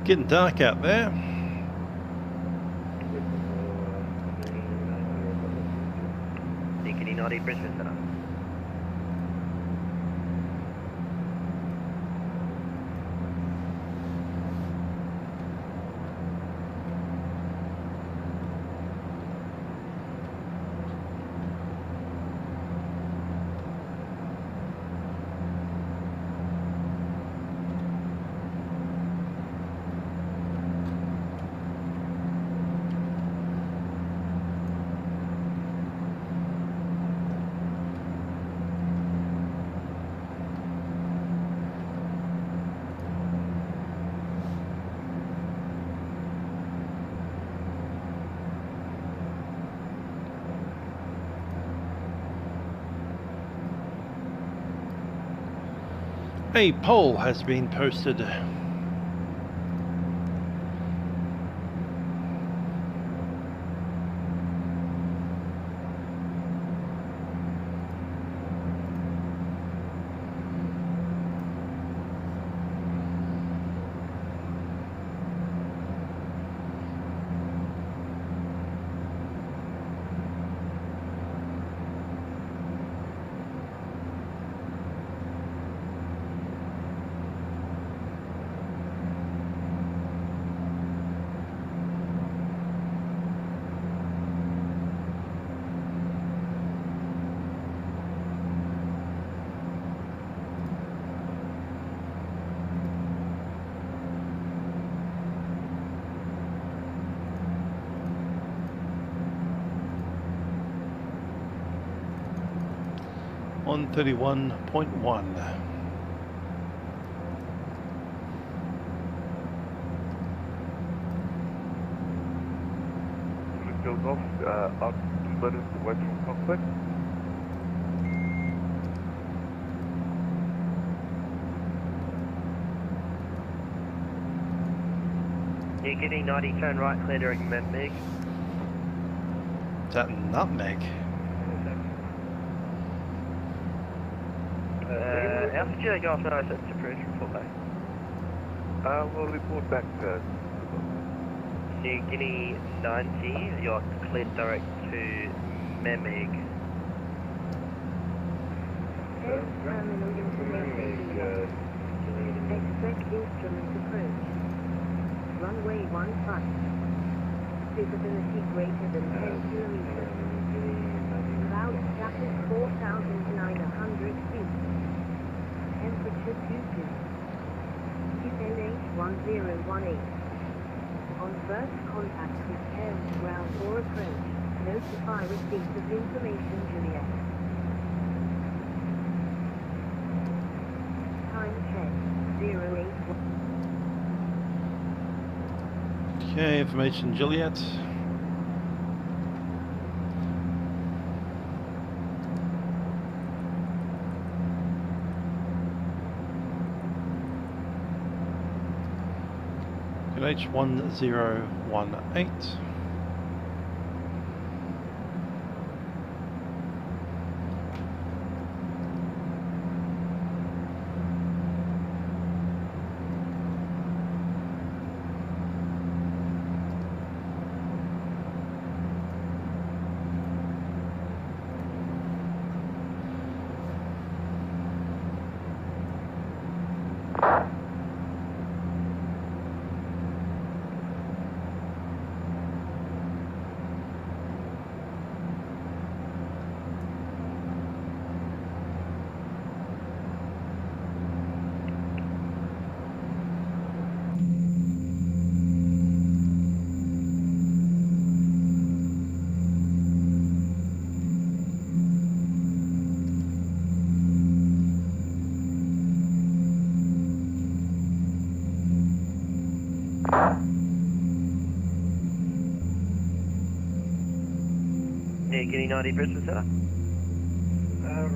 Getting dark out there. Deacony 90, Brisbane Centre. A poll has been posted. on 31.1. Goes off, out 2 minutes away from cockpit. Yeah, getting 90, turn right, clear during Meg. Is that nutmeg? Altitude go off now, so it's approved for full day. We'll report back to New Guinea 90, you're cleared direct to Memig. Terminal information. Expect instrument approach. Runway 15. Visibility greater than 10 kilometers. Cloud traffic 4,900 feet. Temperature 22. QNH1018. On first contact with Cairns ground or approach, notify receipt of information Juliet. Time check, 081. Okay, information Juliet. H1018. Yeah, getting 90 Brisbane setup.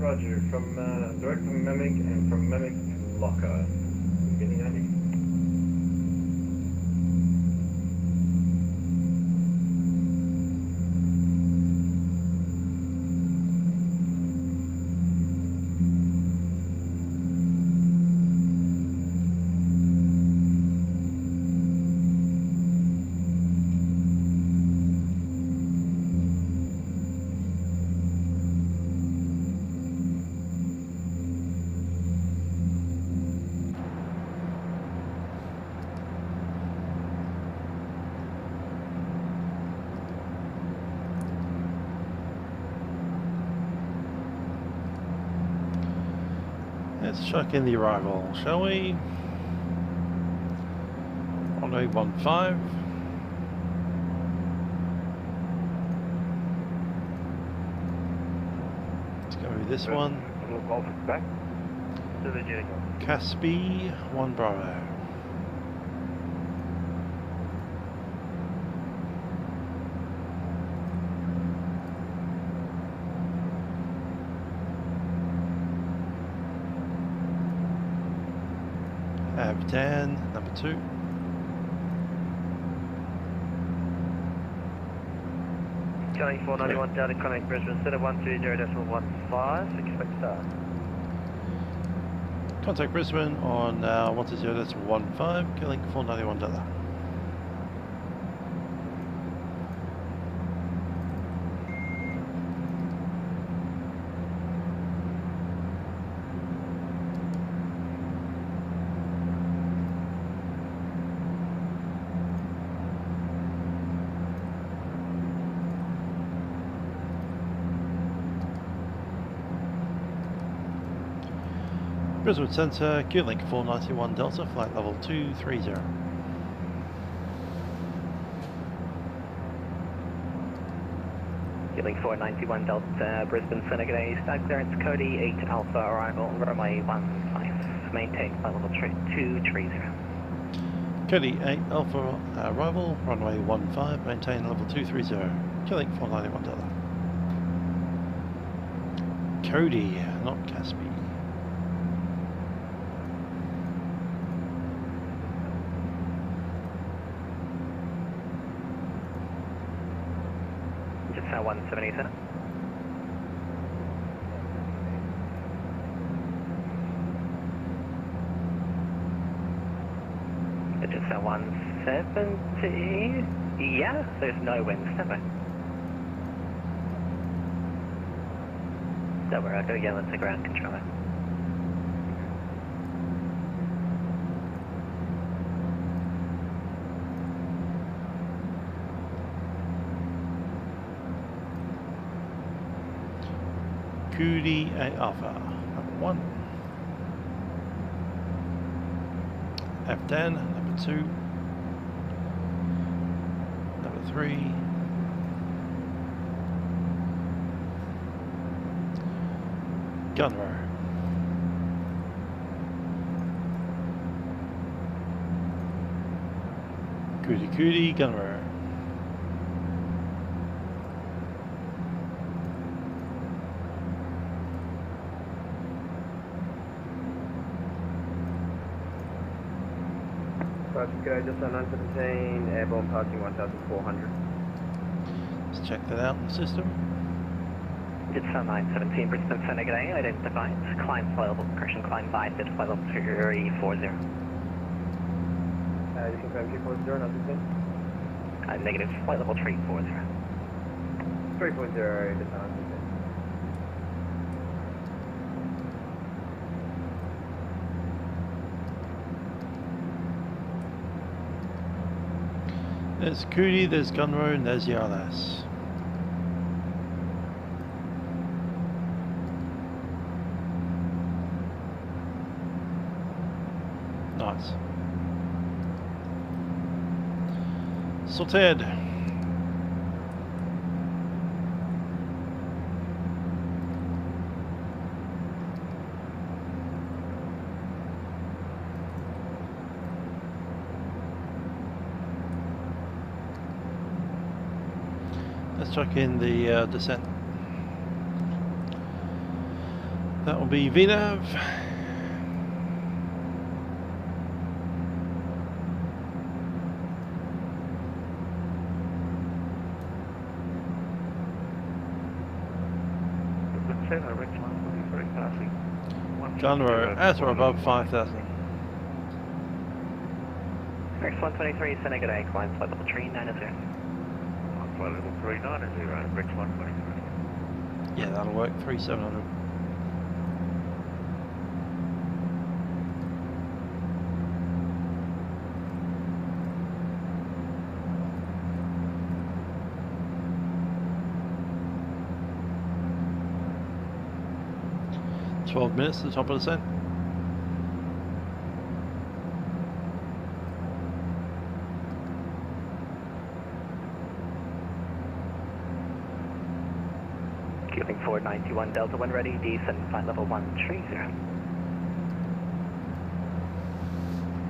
Roger, from direct from Mimic and from Mimic to Lockheed. Getting 90. Let's chuck in the arrival, shall we? On 815. Let's go with this one. Look off its back. To the Jericho. Caspi 1 Bravo. Dan, number 2. Going 491 Delta Connect Brisbane, set of 120.15, expect start. Contact Brisbane on 120.15, killing 491 Delta. Brisbane Centre, Q-Link 491 Delta, flight level 230. Feeling 491 Delta, Brisbane Centre, start clearance Cody 8 Alpha arrival, runway 15, maintain flight level 230. Cody 8 Alpha arrival, runway 15, maintain level 230. Killing 491 Delta. Cody, not Caspi. Just 170 center. Just 170. Yeah, there's no wind, standby. Don't worry, I'll go yell into ground controller. Cody 8 Alpha, number 1. F10, number 2. Number 3. Gunner. Cootie Gunner. Go just on 917, airborne passing 1,400. Let's check that out in the system. It's 917 Brisbane Centre, g'day, identified. Climb flight level, correction climb 5, bit flight level 340. You confirm 240, not 16? Negative, flight level 340. 340, just on 917. There's Cootie, there's Gunro, and there's the RLS. Nice. Sorted. Let's chuck in the descent. That will be VNAV. Gunro at or above 5,000. Rex 123, Centre, g'day, climb flight level 390. Flight level 390, Rex 123. Yeah, that'll work. 3700. $12 minutes to the top of the descent. Keeping 491 Delta 1 ready, descent flight level 130.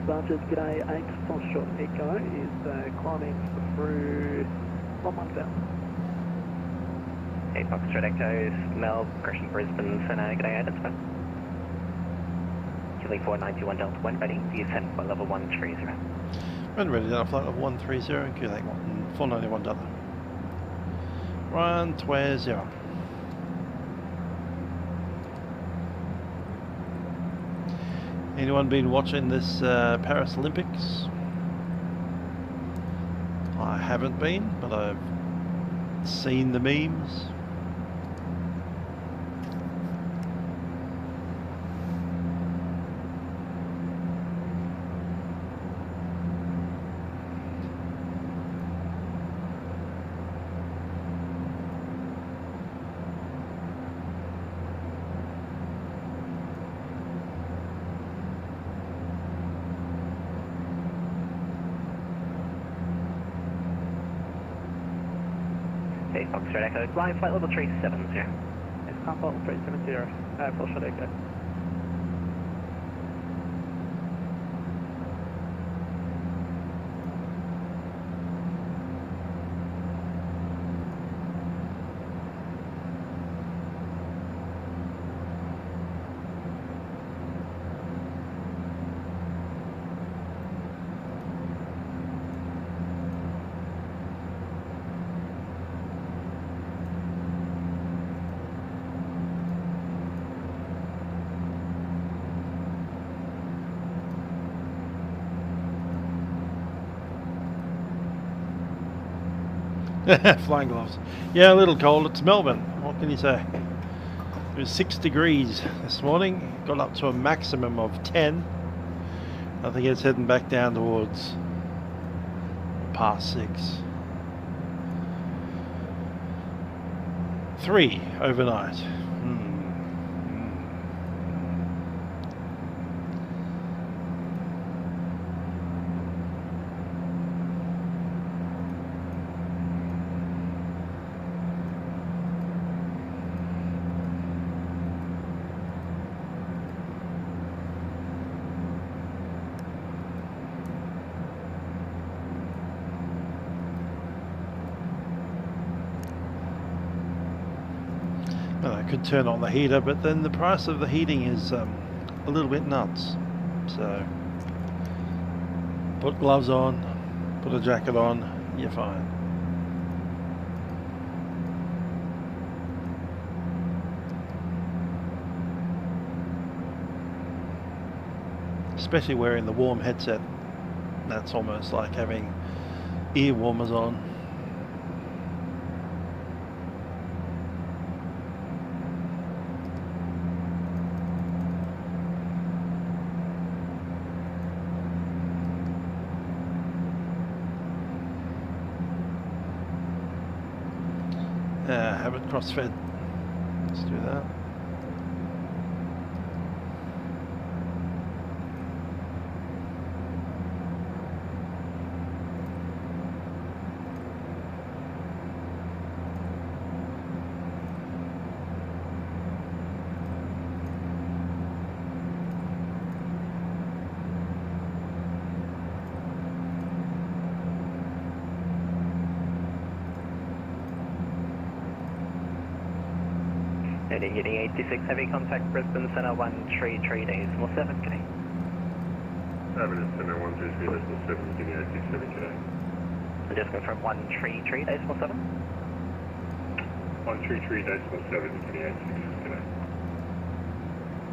Started g'day 8 Foxtrot Echo is climbing through 11,000. 8 Foxtrot Echoes, Mel, correction Brisbane Centre, g'day, identified. Keeping 491 Delta 1 ready, descent flight level 130. When ready, down flight level 130 and QLake 491 Delta. 120. Anyone been watching this Paris Olympics? I haven't been, but I've seen the memes. Okay, Foxtrot Echo, climb flight level 370. It's climb flight level 370, full shot echo. Flying gloves. Yeah, a little cold. It's Melbourne. What can you say? It was 6 degrees this morning. Got up to a maximum of 10. I think it's heading back down towards past 6. 3 overnight. Well, I could turn on the heater, but then the price of the heating is a little bit nuts. So, put gloves on, put a jacket on, you're fine. Especially wearing the warm headset. That's almost like having ear warmers on. Have it cross-fed. Let's do that. Getting 86 heavy contact Brisbane Centre 133 decimal 7, G'day. Evidence Centre 133 decimal 7, Guinea 867, G'day. So just confirm 133 decimal 7? 133 decimal 7, Guinea 867, G'day.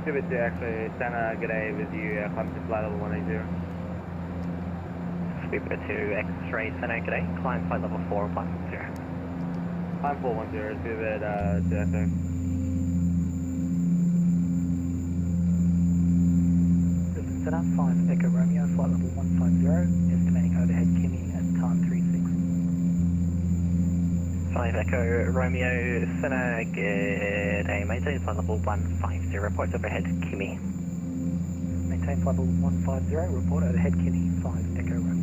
Pivot to actually Centre, G'day with you, climb to flight level 180. Sweeper to X-ray Centre, G'day, climb flight level 410. Climb 410, pivot to Echo. Centre, 5 Echo Romeo, flight level 150, estimating overhead Kimmy at time 36. 5 Echo Romeo Centre, G'day, maintain flight level 150, reports overhead Kimmy. Maintain flight level 150, report overhead Kimmy, 5 Echo Romeo.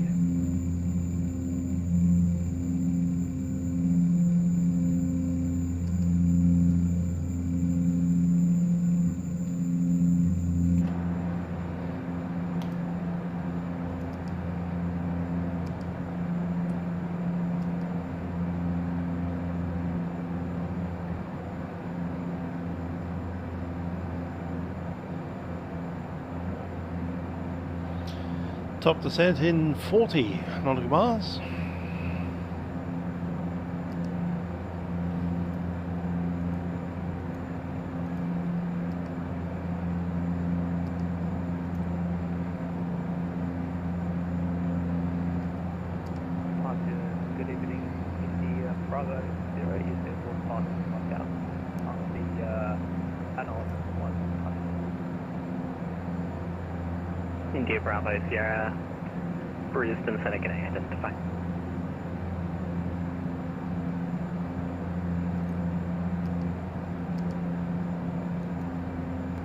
Top descent in 40 nautical miles. Good evening, India Bravo 0 is airport on lockout on the panel 1. India Bravo Sierra, Brisbane Centre, G'day, identify.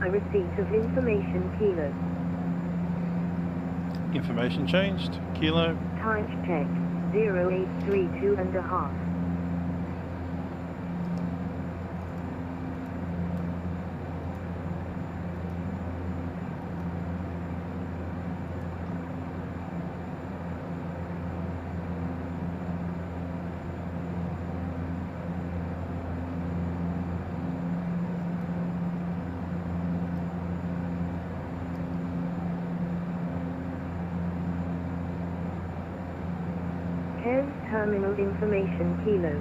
I receipt of information Kilo. Information changed. Kilo. Time check 0832 and a half. Cairns terminal information kilo.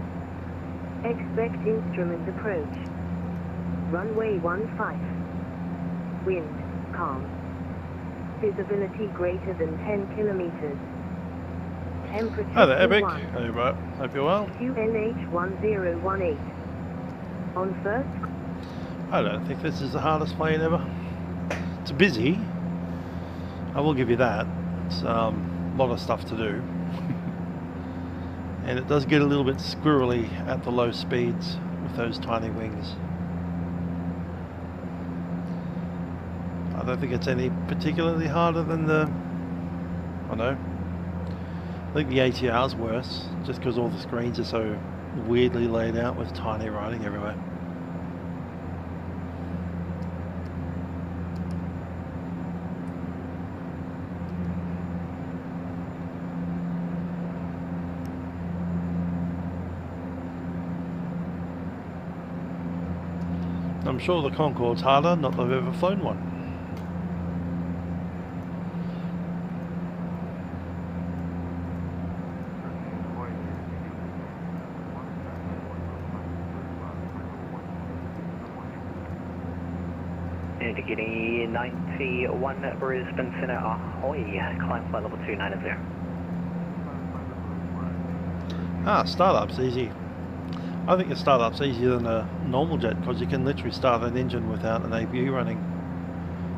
Expect instrument approach. Runway 15. Wind, calm. Visibility greater than 10 kilometers. Temperature Hi there, Epic. 1. Hope you're well. QNH 1018. On first. I don't think this is the hardest plane ever. It's busy. I will give you that. It's a lot of stuff to do. And it does get a little bit squirrely at the low speeds with those tiny wings. I don't think it's any particularly harder than the... I know. I think the ATR is worse, just because all the screens are so weirdly laid out with tiny writing everywhere. I'm sure the Concorde's harder, not that I've ever flown one. Indicating 91 Brisbane Center, ahoy, climb flight level 290. Ah, startup's easy. I think a startup's easier than a normal jet because you can literally start an engine without an APU running.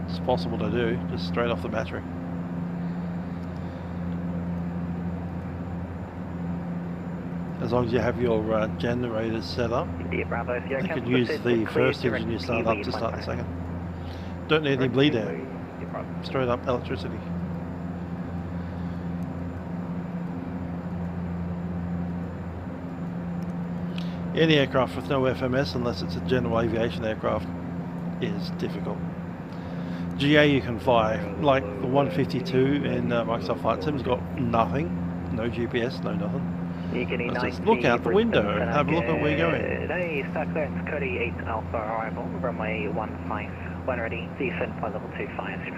It's possible to do, just straight off the battery. As long as you have your generators set up, you can use the first engine you start up to start the second. Don't need any bleed out. Straight up electricity. Any aircraft with no FMS, unless it's a general aviation aircraft, is difficult. GA you can fly, like the 152 in Microsoft Flight Sim's got nothing, no GPS, no nothing. Just look out the window and have a look at where you're going. Today, start clearance Cody 8 Alpha arrival, runway 15, when ready, descent flight level 250.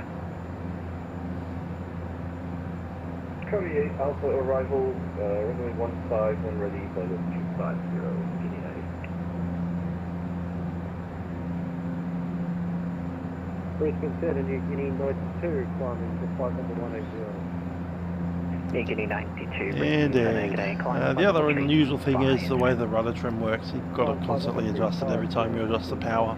Cody 8 Alpha arrival, runway 15, when ready, flight level 250. Brisbane Center, New Guinea 92, climbing to flight level 180. New Guinea 92, Indeed. The other unusual thing is the way the rudder trim works. You've got to constantly adjust it every time you adjust the power.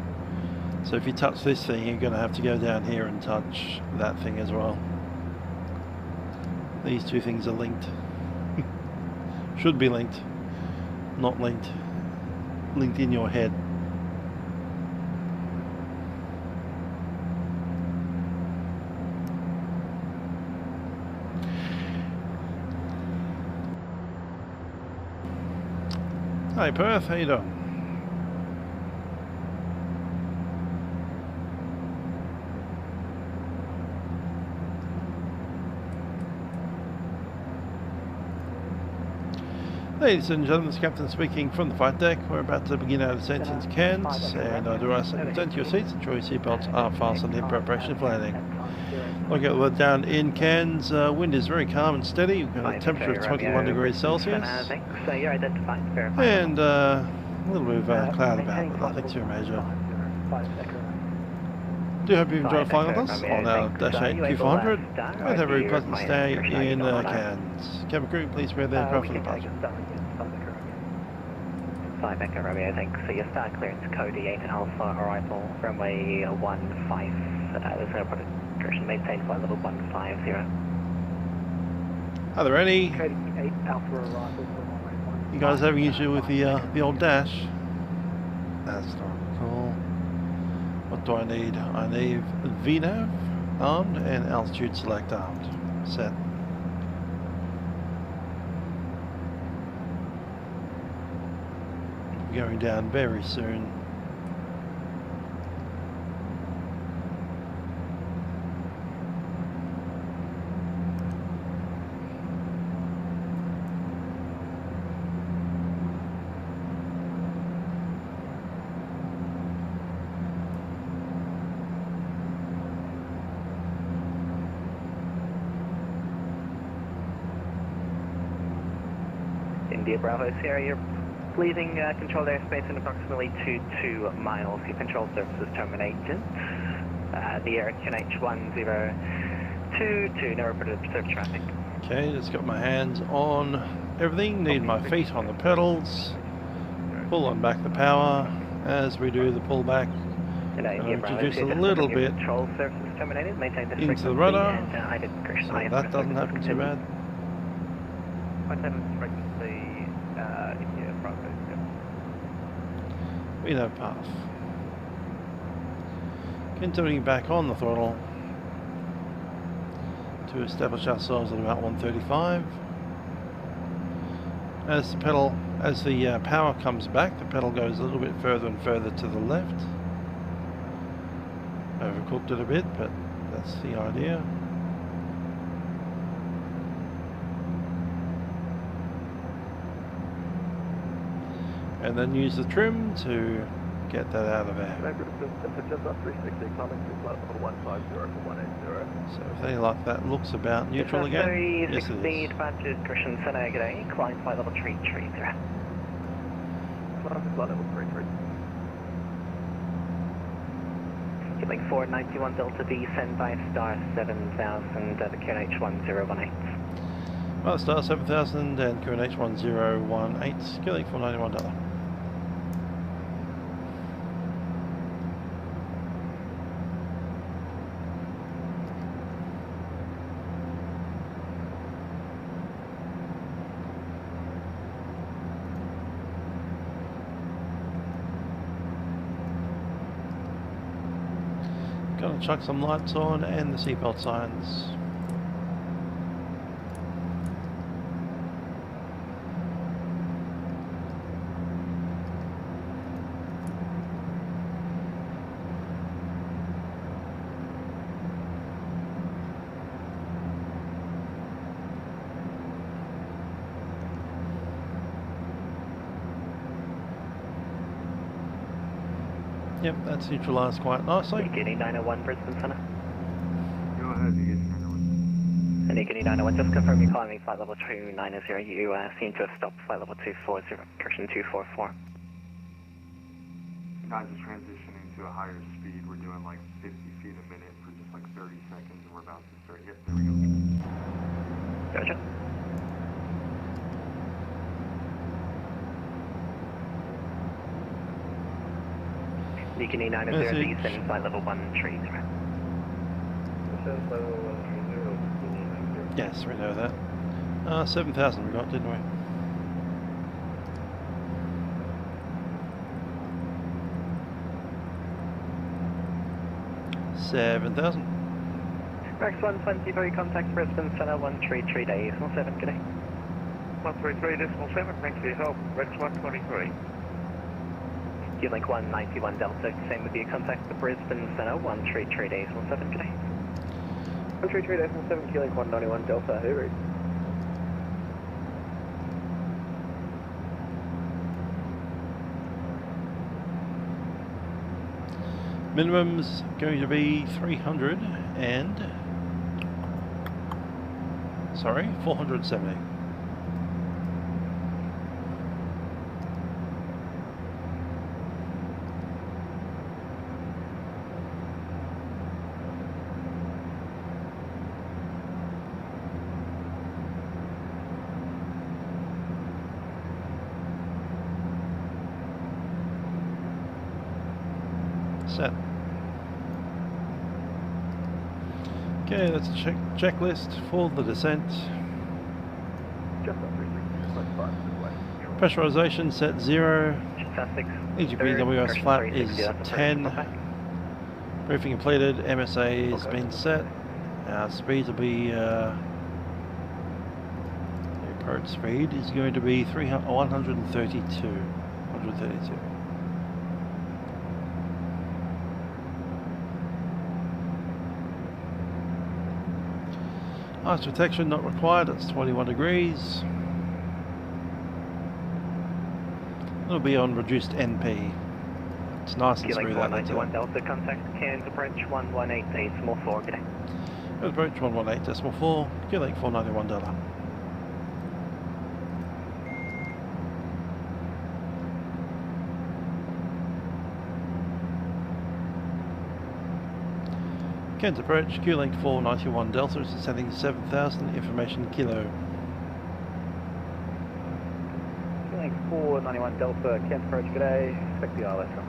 So if you touch this thing, you're going to have to go down here and touch that thing as well. These two things are linked. Should be linked. Not linked. Linked in your head. Hey Perth, how you doing? Ladies and gentlemen, this is Captain speaking from the flight deck. We're about to begin our descent into Cairns, and I do ask that you return to your seats, ensure your seatbelts are fastened in preparation for landing. Looking at the weather down in Cairns, wind is very calm and steady. We've got a temperature of 21 degrees Celsius, and a little bit of cloud about, but nothing too major. Do hope you enjoy flying with us on our Dash-8 Q400, and have a very pleasant stay in Cairns. Cabin crew, please prepare the aircraft for departure. Saitek Romeo, thanks. So your start clearance Cody 8 Alpha arrival, runway 15. There's no product correction, maintain flight level 150. Are there any? Cody 8 Alpha arrival. You guys having issue with the old dash? That's not cool. What do I need? I need VNAV armed and altitude select armed. Set. Going down very soon. India Bravo Sierra, leaving controlled airspace in approximately 22 miles. Your control services terminated. The air QNH1022, no reported observed traffic. Okay, just got my hands on everything, need my feet on the pedals, pull on back the power as we do the pullback, and introduce a little bit Control services terminated. Maintain the into the rudder, so that doesn't happen too bad. We know path. Continuing back on the throttle to establish ourselves at about 135. As the power comes back, the pedal goes a little bit further and further to the left. Overcooked it a bit, but that's the idea. And then use the trim to get that out of there. So if they like that looks about neutral again, yes it is. Climb flight level 330. Link 491 Delta D, send by star 7000, the QNH1018. Well, star 7000 and QNH1018, Link 491 Delta. Gonna chuck some lights on and the seatbelt signs. Yep, that's neutralised quite nicely. Nikini 901 Brisbane Centre. Go ahead, Nikini 901. Nikini 901, just confirm you're climbing flight level 290. You seem to have stopped flight level 240, Kirsten 244. Guys are transitioning to a higher speed. We're doing like 50 feet a minute for just like 30 seconds, and we're about to start. Yep, there we go. Gotcha. Nikini 900, descend flight level 130. Yes, we know that. 7,000 we got, didn't we? $7,000. Max 120, contact Brisbane Centre 133 days, 17, good day. 133.7, thanks for your help. Rex 123. Link 191 Delta, same with you, contact the Brisbane Centre 133 days, 17, good day. 133 days, 17, Link 191 Delta, Livery. Minimum's going to be 470. Set. Okay, that's a checklist for the descent. Pressurization set 0. EGPWS flap is 10. Briefing completed. MSA has been set. Speed will be approach speed is going to be 132. Ice protection not required, it's 21 degrees. It'll be on reduced NP. It's nice and smooth out there. 191 Delta, contact Cairns approach 118.4, good day. Approach 118.4, Link 491 Delta. Cairns approach, Q-Link 491 Delta is descending 7000, information kilo. Q-Link 491 Delta, Cairns approach, g'day. Expect the ILS from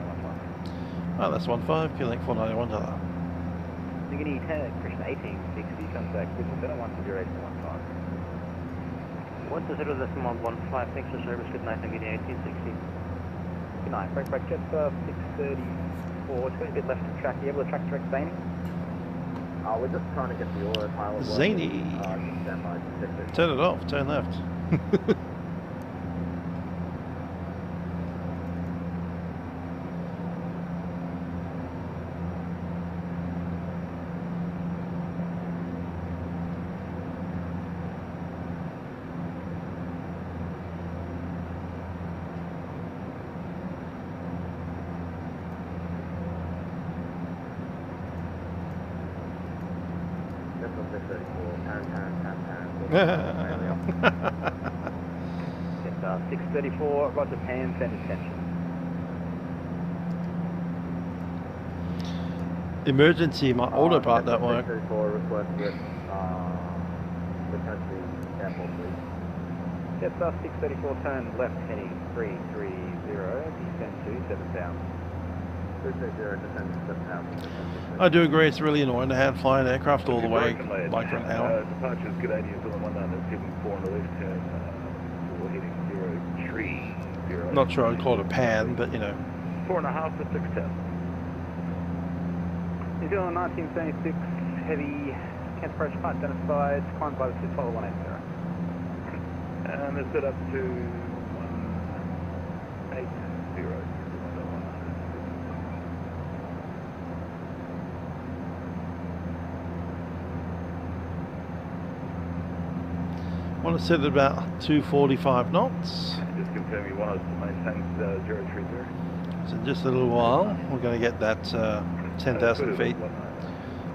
15. ILS 15, Q-Link 491 Delta. New 10, Christian 1860, contact with the 10815. 120.15, thanks for service, good night, New 1860. Good night, break, jet 634, it's going a bit left of track, are you able to track direct Zany? We're just trying to get the autopilot Zany. Turn it off, turn left. Yes, 634, roger, pan, send attention. Emergency, my autopilot don't work. 634 request with potentially airport, please. Yes, 634, turn left heading 330, descend to 7000. 330, descend to 7000. I do agree, it's really annoying to have flying aircraft all the way, like for an hour. Departures, good day, New Zealand 1974 on the left turn, we're heading 030. Not sure I'd call it a pan, but you know. 4.5 to 610. New Zealand 1976, heavy, Cairns approach, part identified, climb by the 212 180. And it's set up to 180. I want to set it about 245 knots. Just confirm you want us to maintain 030. So in just a little while, we're going to get that 10,000 feet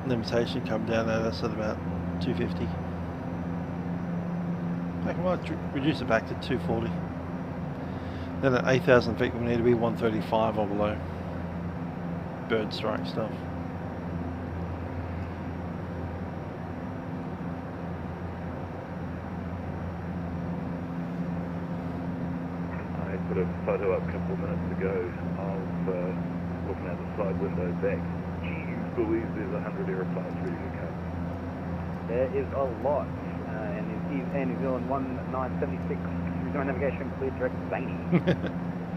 limitation come down at us at about 250. I might reduce it back to 240. Then at 8,000 feet we need to be 135 or below. Bird strike stuff. I put a photo up a couple of minutes ago of looking out the side window back. Geez, believe there's 100 aeroplanes ready to come. There is a lot, and New Zealand 1976, resume navigation, clear direct Zany.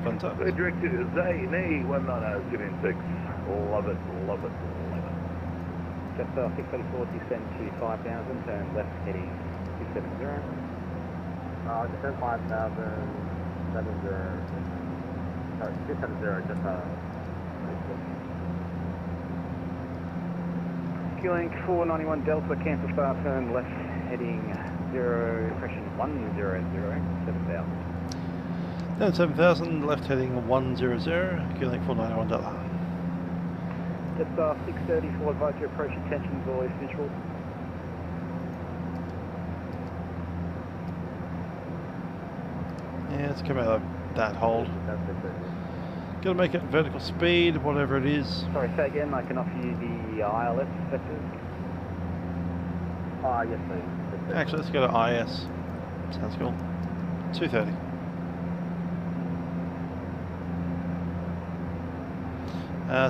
Fantastic. Clear directed to Zany 19076. Love it, love it, love it. Jet 634, descend to 5000, turn left heading 270. Descend 5000. 270, just Q-Link 491 Delta, cancel start, turn left heading 0, impression 100, 7000. Down 7,000, left heading 100, Q-Link 491 Delta. Jet 634, advise your approach attention, voice visual. Yeah, it's come out of that hold. Gotta make it vertical speed, whatever it is. Sorry, say again, I can offer you the ILS vectors. yes please. Actually, let's go to IS. Sounds cool. 230.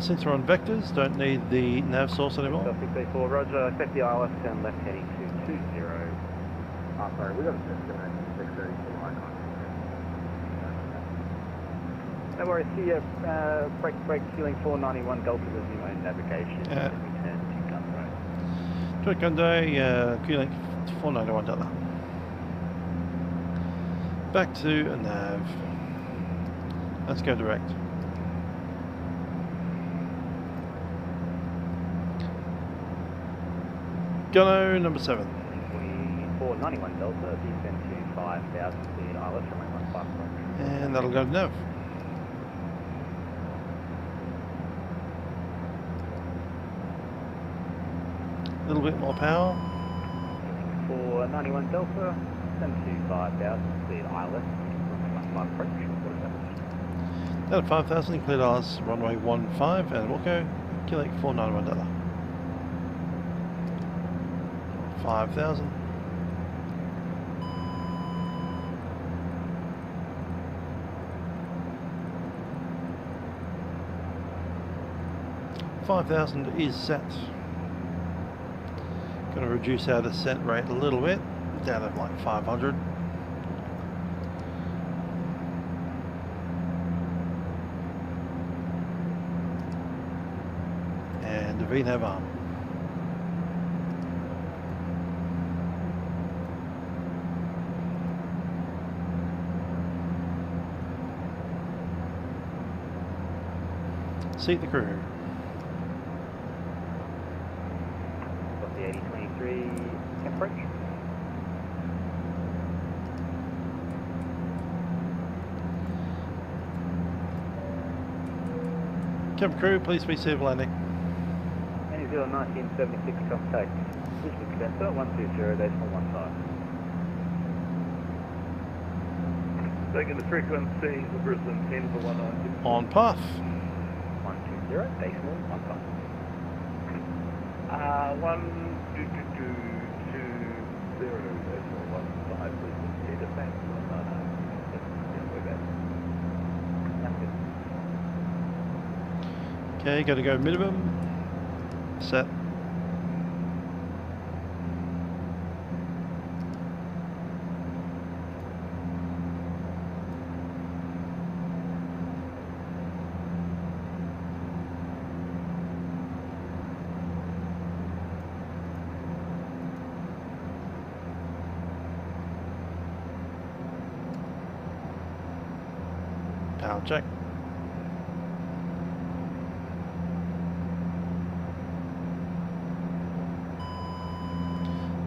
Since we're on vectors, don't need the nav source anymore. 634, roger, expect the ILS, turn left heading 220. Sorry, we got a disconnect. 630 icon. No worries, see you. Break, Q-Link 491 Delta, resume own navigation. Yeah. Return to Gunday. Direct Gunday, Q-Link 491 Delta. Back to a nav. Let's go direct. Gunno number 7. 491 Delta, descend to 5000 feet, ILS, runway 15 approach. And that'll go to nav. A little bit more power. 491 Delta, descend to 5000 feet, ILS, runway 15 approach. Down at 5,000, cleared ILS, runway 15, and we'll go Q-Link 491 Delta. 5,000. $5,000 is set. Going to reduce our descent rate a little bit, down to like 500. And the VNAV arm. Seat the crew. Got the 8023 temperature. Cabin crew, please be safe landing. Any 1976 contact. District Center 120.15. Taking the frequency for Brisbane 10 for 190. On path. 120, decimal, 15. 1220 decimal 15, Brisbane 10 to back. Okay, got to go minimum. Set. Power check.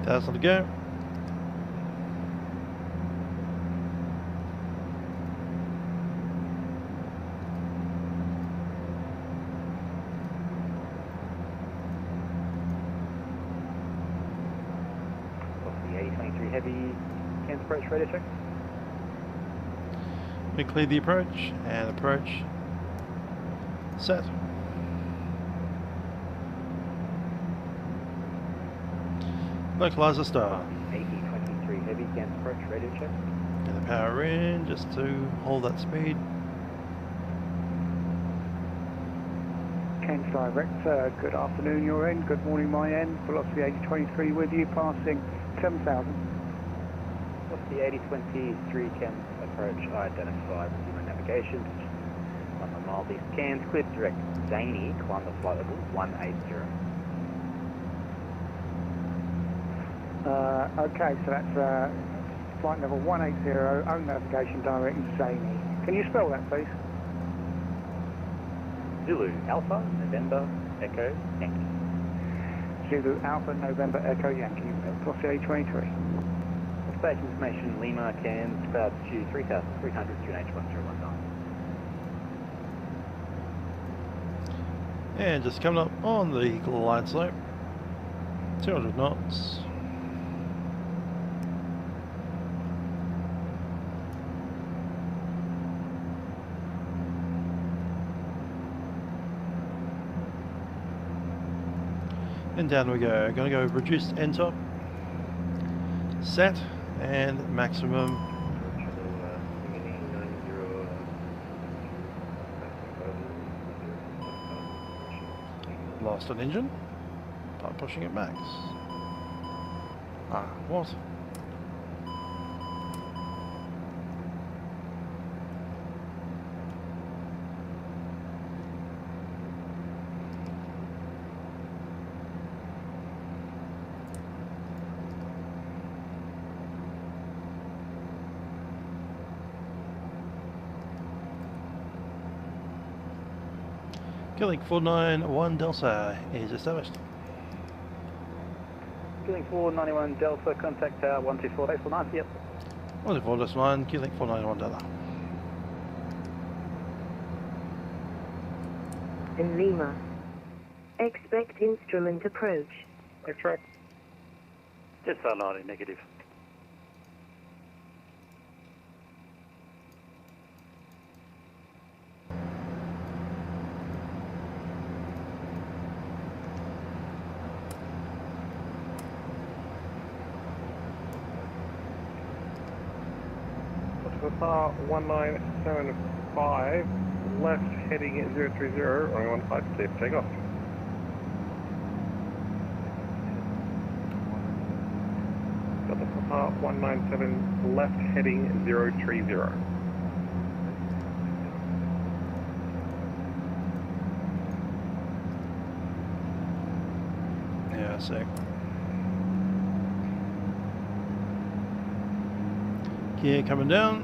$1,000 to go. Got the 8023 heavy. Cairns approach radio check. We clear the approach and approach. Set. Localizer star. 8023 heavy. Cairns approach radio check. Get the power in just to hold that speed. Cairns direct, good afternoon your end, good morning my end, velocity 8023 with you, passing 7,000. What's the 8023 Cairns approach identified with human navigation? 1 miles east Cairns, clear direct Zany, climb the flight level 180. Okay, so that's flight level 180, own navigation direct Zany. Can you spell that please? Zulu Alpha November Echo Yankee. Zulu Alpha November Echo Yankee, velocity 823. Stage information Lima Cairns, cloud to 3,300 QNH1019. And just coming up on the glide slope. 200 knots. And down we go. Gonna go reduced end top. Set and maximum. Lost an engine. Start pushing it max. Ah, what? Killing 491 Delta is established. Killing 491 Delta, contact tower 124 Basel 9, yep. 124 Delta 1, killing 491 Delta. In Lima. Expect instrument approach. Extract. Just 90 negative. Papa 1975, left heading at 030, runway 15, clear for takeoff. Delta Papa 197, left heading 030. Yeah, a sec. Gear coming down.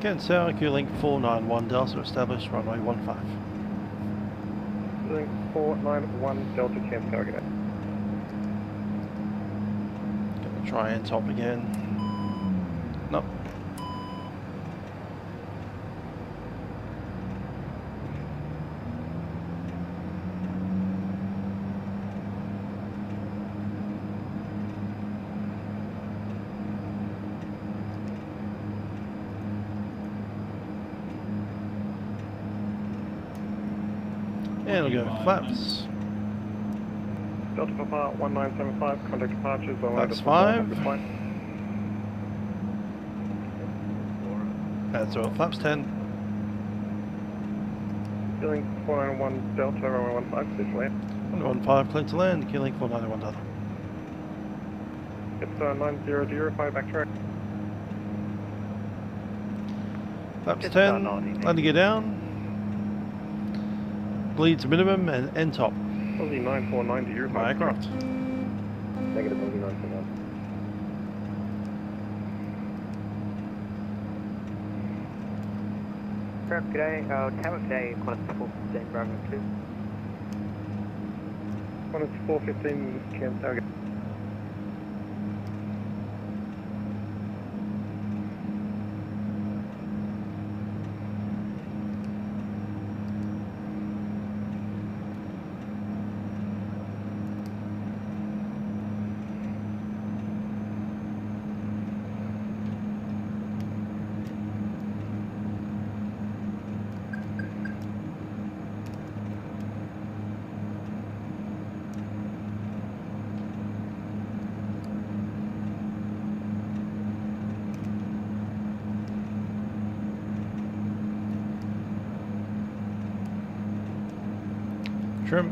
Cairns Tower, Q-Link 491 Delta, established runway 15. Link 491 Delta Cairns Tower, get out. Gonna try and top again. Nope. And we'll go flaps. Delta Papa 1975, contact departures. Flaps 5. That's all. Flaps 10. Link 491 Delta, runway 15, this way. 115, clear to land. Q-Link 491 Delta. It's 900, fire back track. Flaps 10. Landing gear down. Bleed to minimum and end top. Aussie 949 to Europe. My aircraft. Negative Aussie 949. G'day, tower today, Qantas 415, Bravo 2. Qantas 415, Cairns Tower. Trim.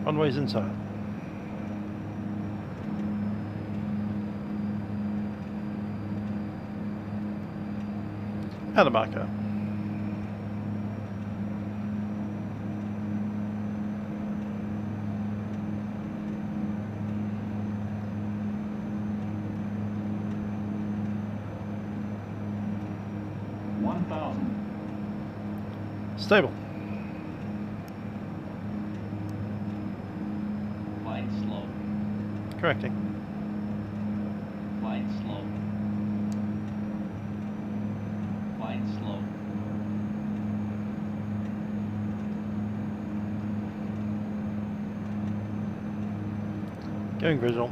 Runways inside. Add a marker. Stable. Flight slow. Correcting. Flight slow. Flight slow. Going visual.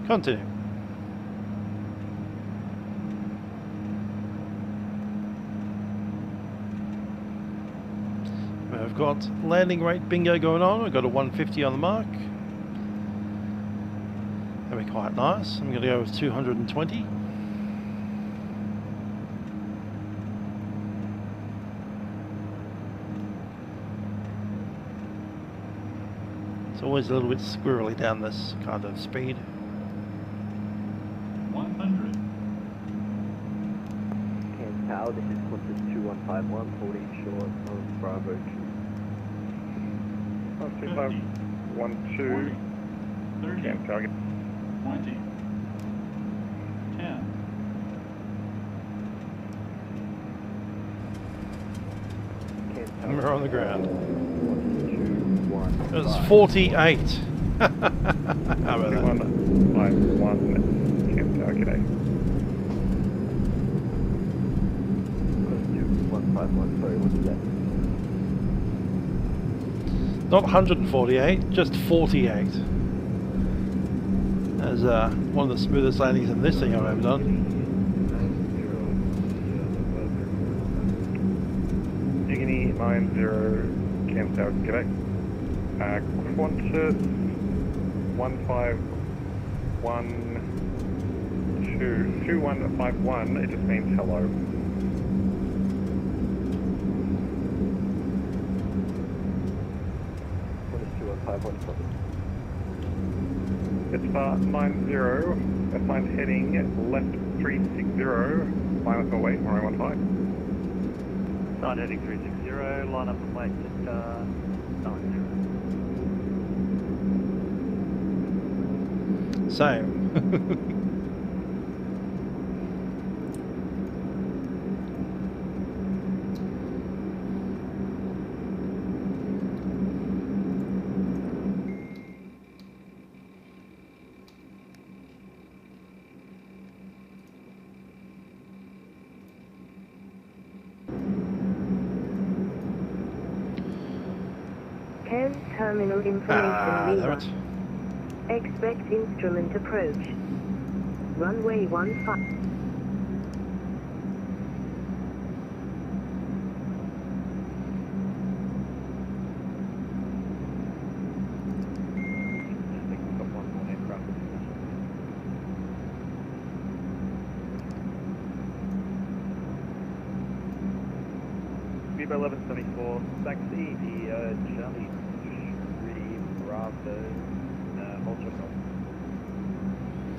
Continue. We've got landing rate bingo going on. We've got a 150 on the mark. That'll be quite nice. I'm going to go with 220. It's always a little bit squirrely down this kind of speed. 100. Cairns Tower, this is Qantas 2151, holding short of Bravo 2. 2512, Cairns Tower. 20. 10. And we're on the ground. 1, 2, 1. It's 48. How about that? 151 Camp Tower, g'day. 151, sorry, what is that? Not 148, just 48. As one of the smoothest landings in this thing I've ever done. Dignity 90 Camp Tower, g'day. Qantas 2151, it just means hello. What is 2151 copy? It's 90, that line's heading left 360, line up and wait, 1015. Side heading 360, line up and wait at 90. Same. Cairns terminal information There Viva. it. Expect instrument approach. Runway 15. Viva 1174, taxi the Charlie 3 Bravo, Ultra Golf.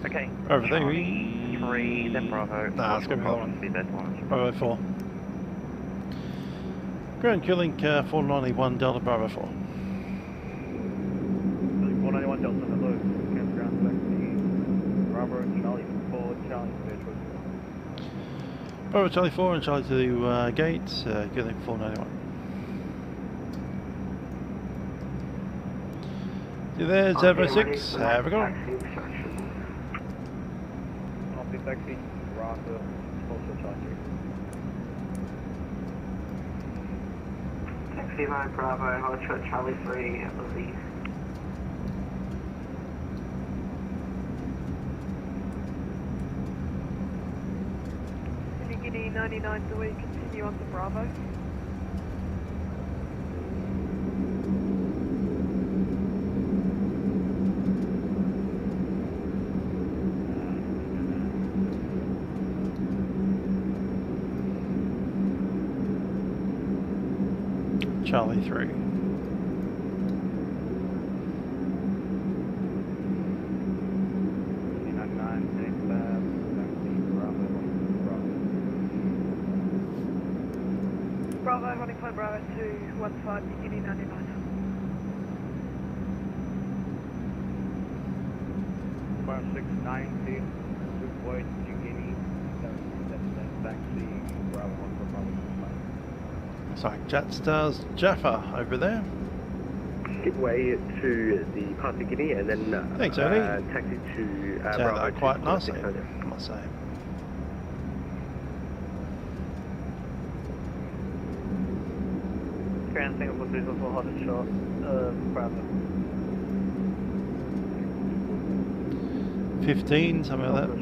Okay. Over there. Charlie 3, then Bravo. Nah, it's gonna be the one. Be that one. Bravo 4. Ground Qlink 491 Delta Bravo 4. 491 Delta, hello. Campground taxi. Bravo, Charlie 4, Charlie 3. Bravo Charlie 4 and Charlie to gate, Qlink 491. See you there, Zebra 6. Have a go. Taxi, Bravo, also Charlie 3. Taxi 9 Bravo, Ultra Charlie 3, Lizzie. Guinea 99, do we continue on to Bravo? Charlie 3. Bravo, Honeycomb Bravo 215, Guinea 99. Bravo 690, good boy, Guinea. That's taxi, Bravo 1 for Bravo 6. Looks like Jetstar's Jaffa over there. Skip way to the Path to Guinea and then Thanks, Ernie. taxi to Turned Bravo out 2 quite for nicely, 600. I must say. Ground Singapore 2 for hottest shot, Bravo. 15, something like that.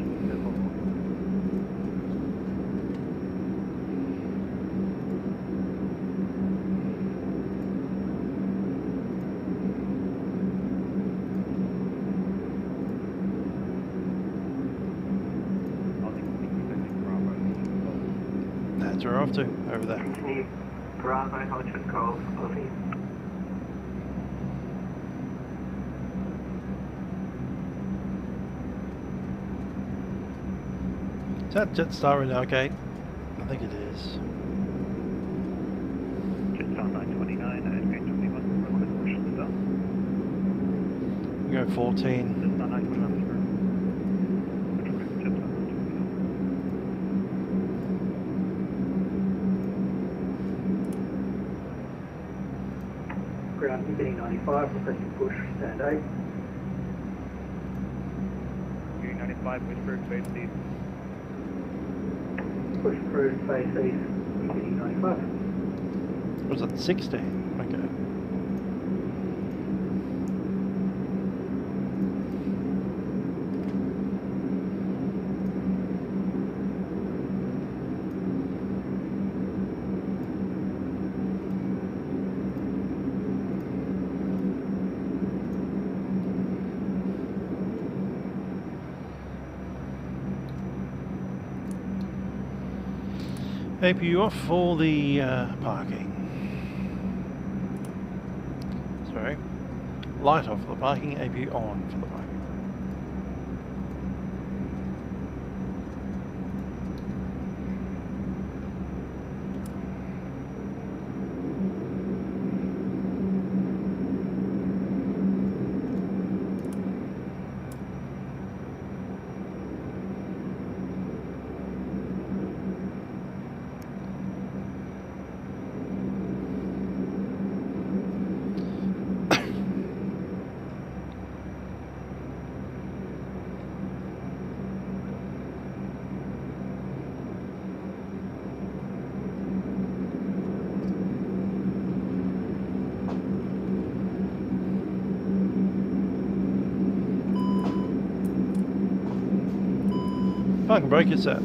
That's where we're off to, over there. Continue Bravo, Ultra Golf, Lizzie. Is that Jetstar in our gate? I think it is. Jetstar 929 and Green 21, request push to the We go 14. Jetstar 929. ground beginning 95, requesting push, stand 8. U95, push through, face east. Push through, face east, beginning 95. Was it 60? Okay. APU off for the parking. Sorry. Light off for the parking, APU on for the parking. Parking brake is set.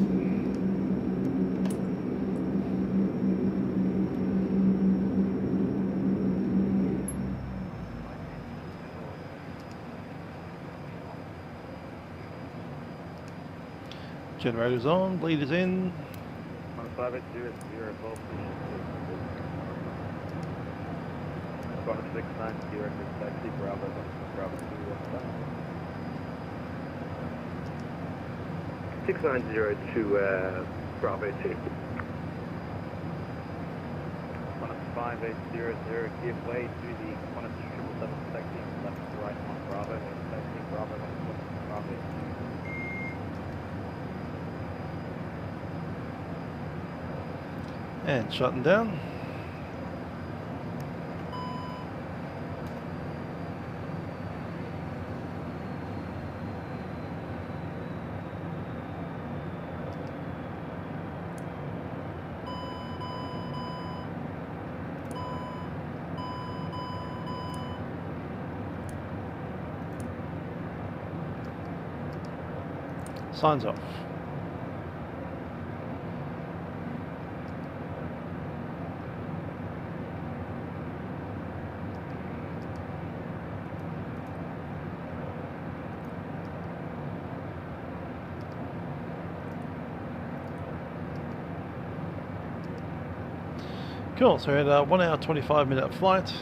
Generators on, bleeders in. 1580, full push. 690, taxi, Bravo 2, 690 to Bravo 2. 15800, give way to the 127 taxi, left to right on Bravo, taxi, Bravo 1, Bravo 2. And shutting down. Signs off. Cool, so we had a 1 hour 25 minute flight,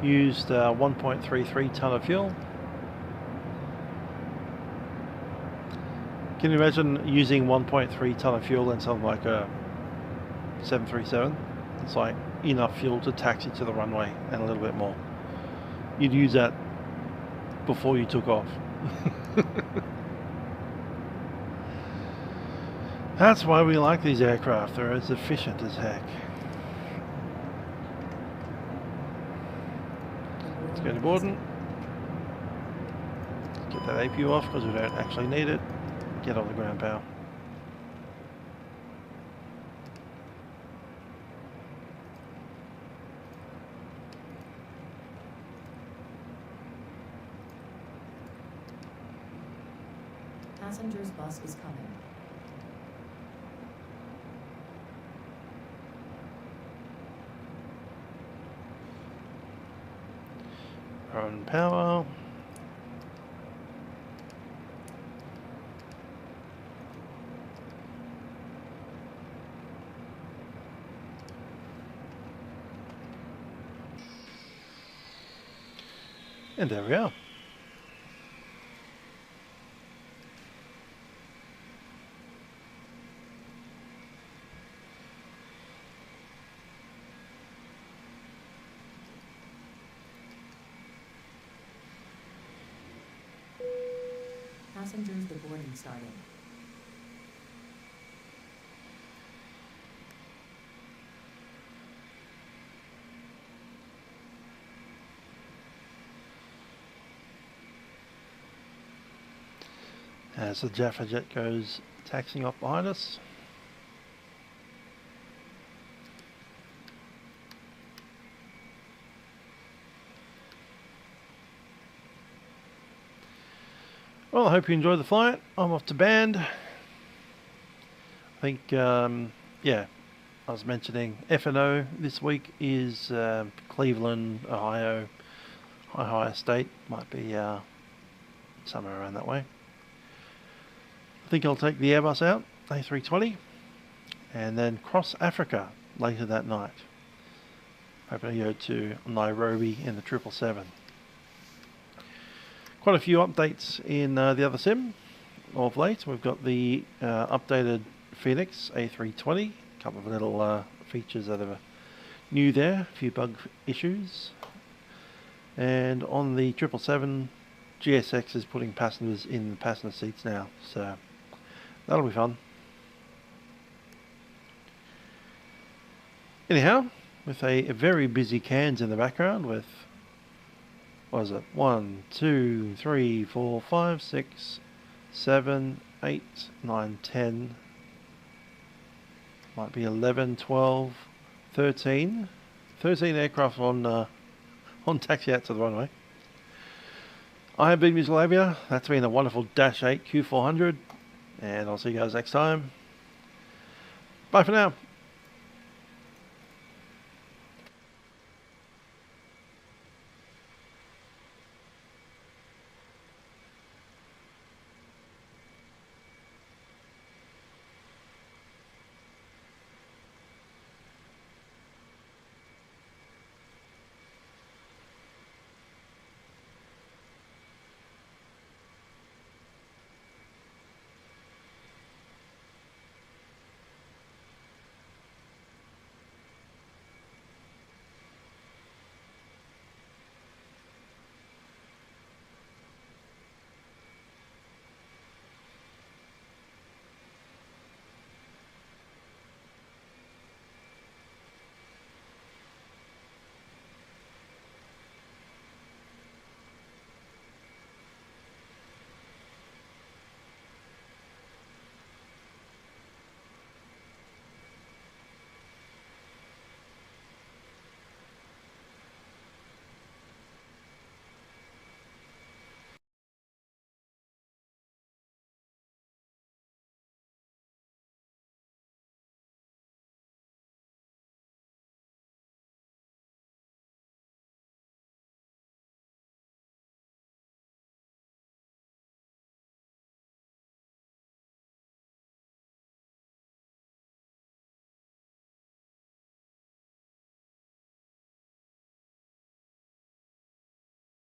used 1.33 tonne of fuel. Can you imagine using 1.3 tonne of fuel in something like a 737? It's like enough fuel to taxi to the runway and a little bit more. You'd use that before you took off. That's why we like these aircraft, they're as efficient as heck. Let's go to boarding. Get that APU off because we don't actually need it. Get on the ground power. Passengers bus is coming. On power. And there we are. Passengers, the boarding starting. as the Jaffa jet goes taxiing off behind us. Well, I hope you enjoyed the flight. I'm off to band. I think, yeah, I was mentioning F&O this week is Cleveland, Ohio, Ohio State. Might be somewhere around that way. I think I'll take the Airbus out, A320, and then cross Africa later that night. Hoping to go to Nairobi in the 777. Quite a few updates in the other sim of late. We've got the updated Phoenix A320, a couple of little features that are new there, a few bug issues. And on the 777, GSX is putting passengers in the passenger seats now, so that'll be fun. Anyhow, with a very busy Cairns in the background with, what is it, 1, 2, 3, 4, 5, 6, 7, 8, 9, 10, might be 11, 12, 13 aircraft on taxi out to the runway. I have been Yugoslavia. That's been a wonderful Dash-8 Q400, and I'll see you guys next time. Bye for now.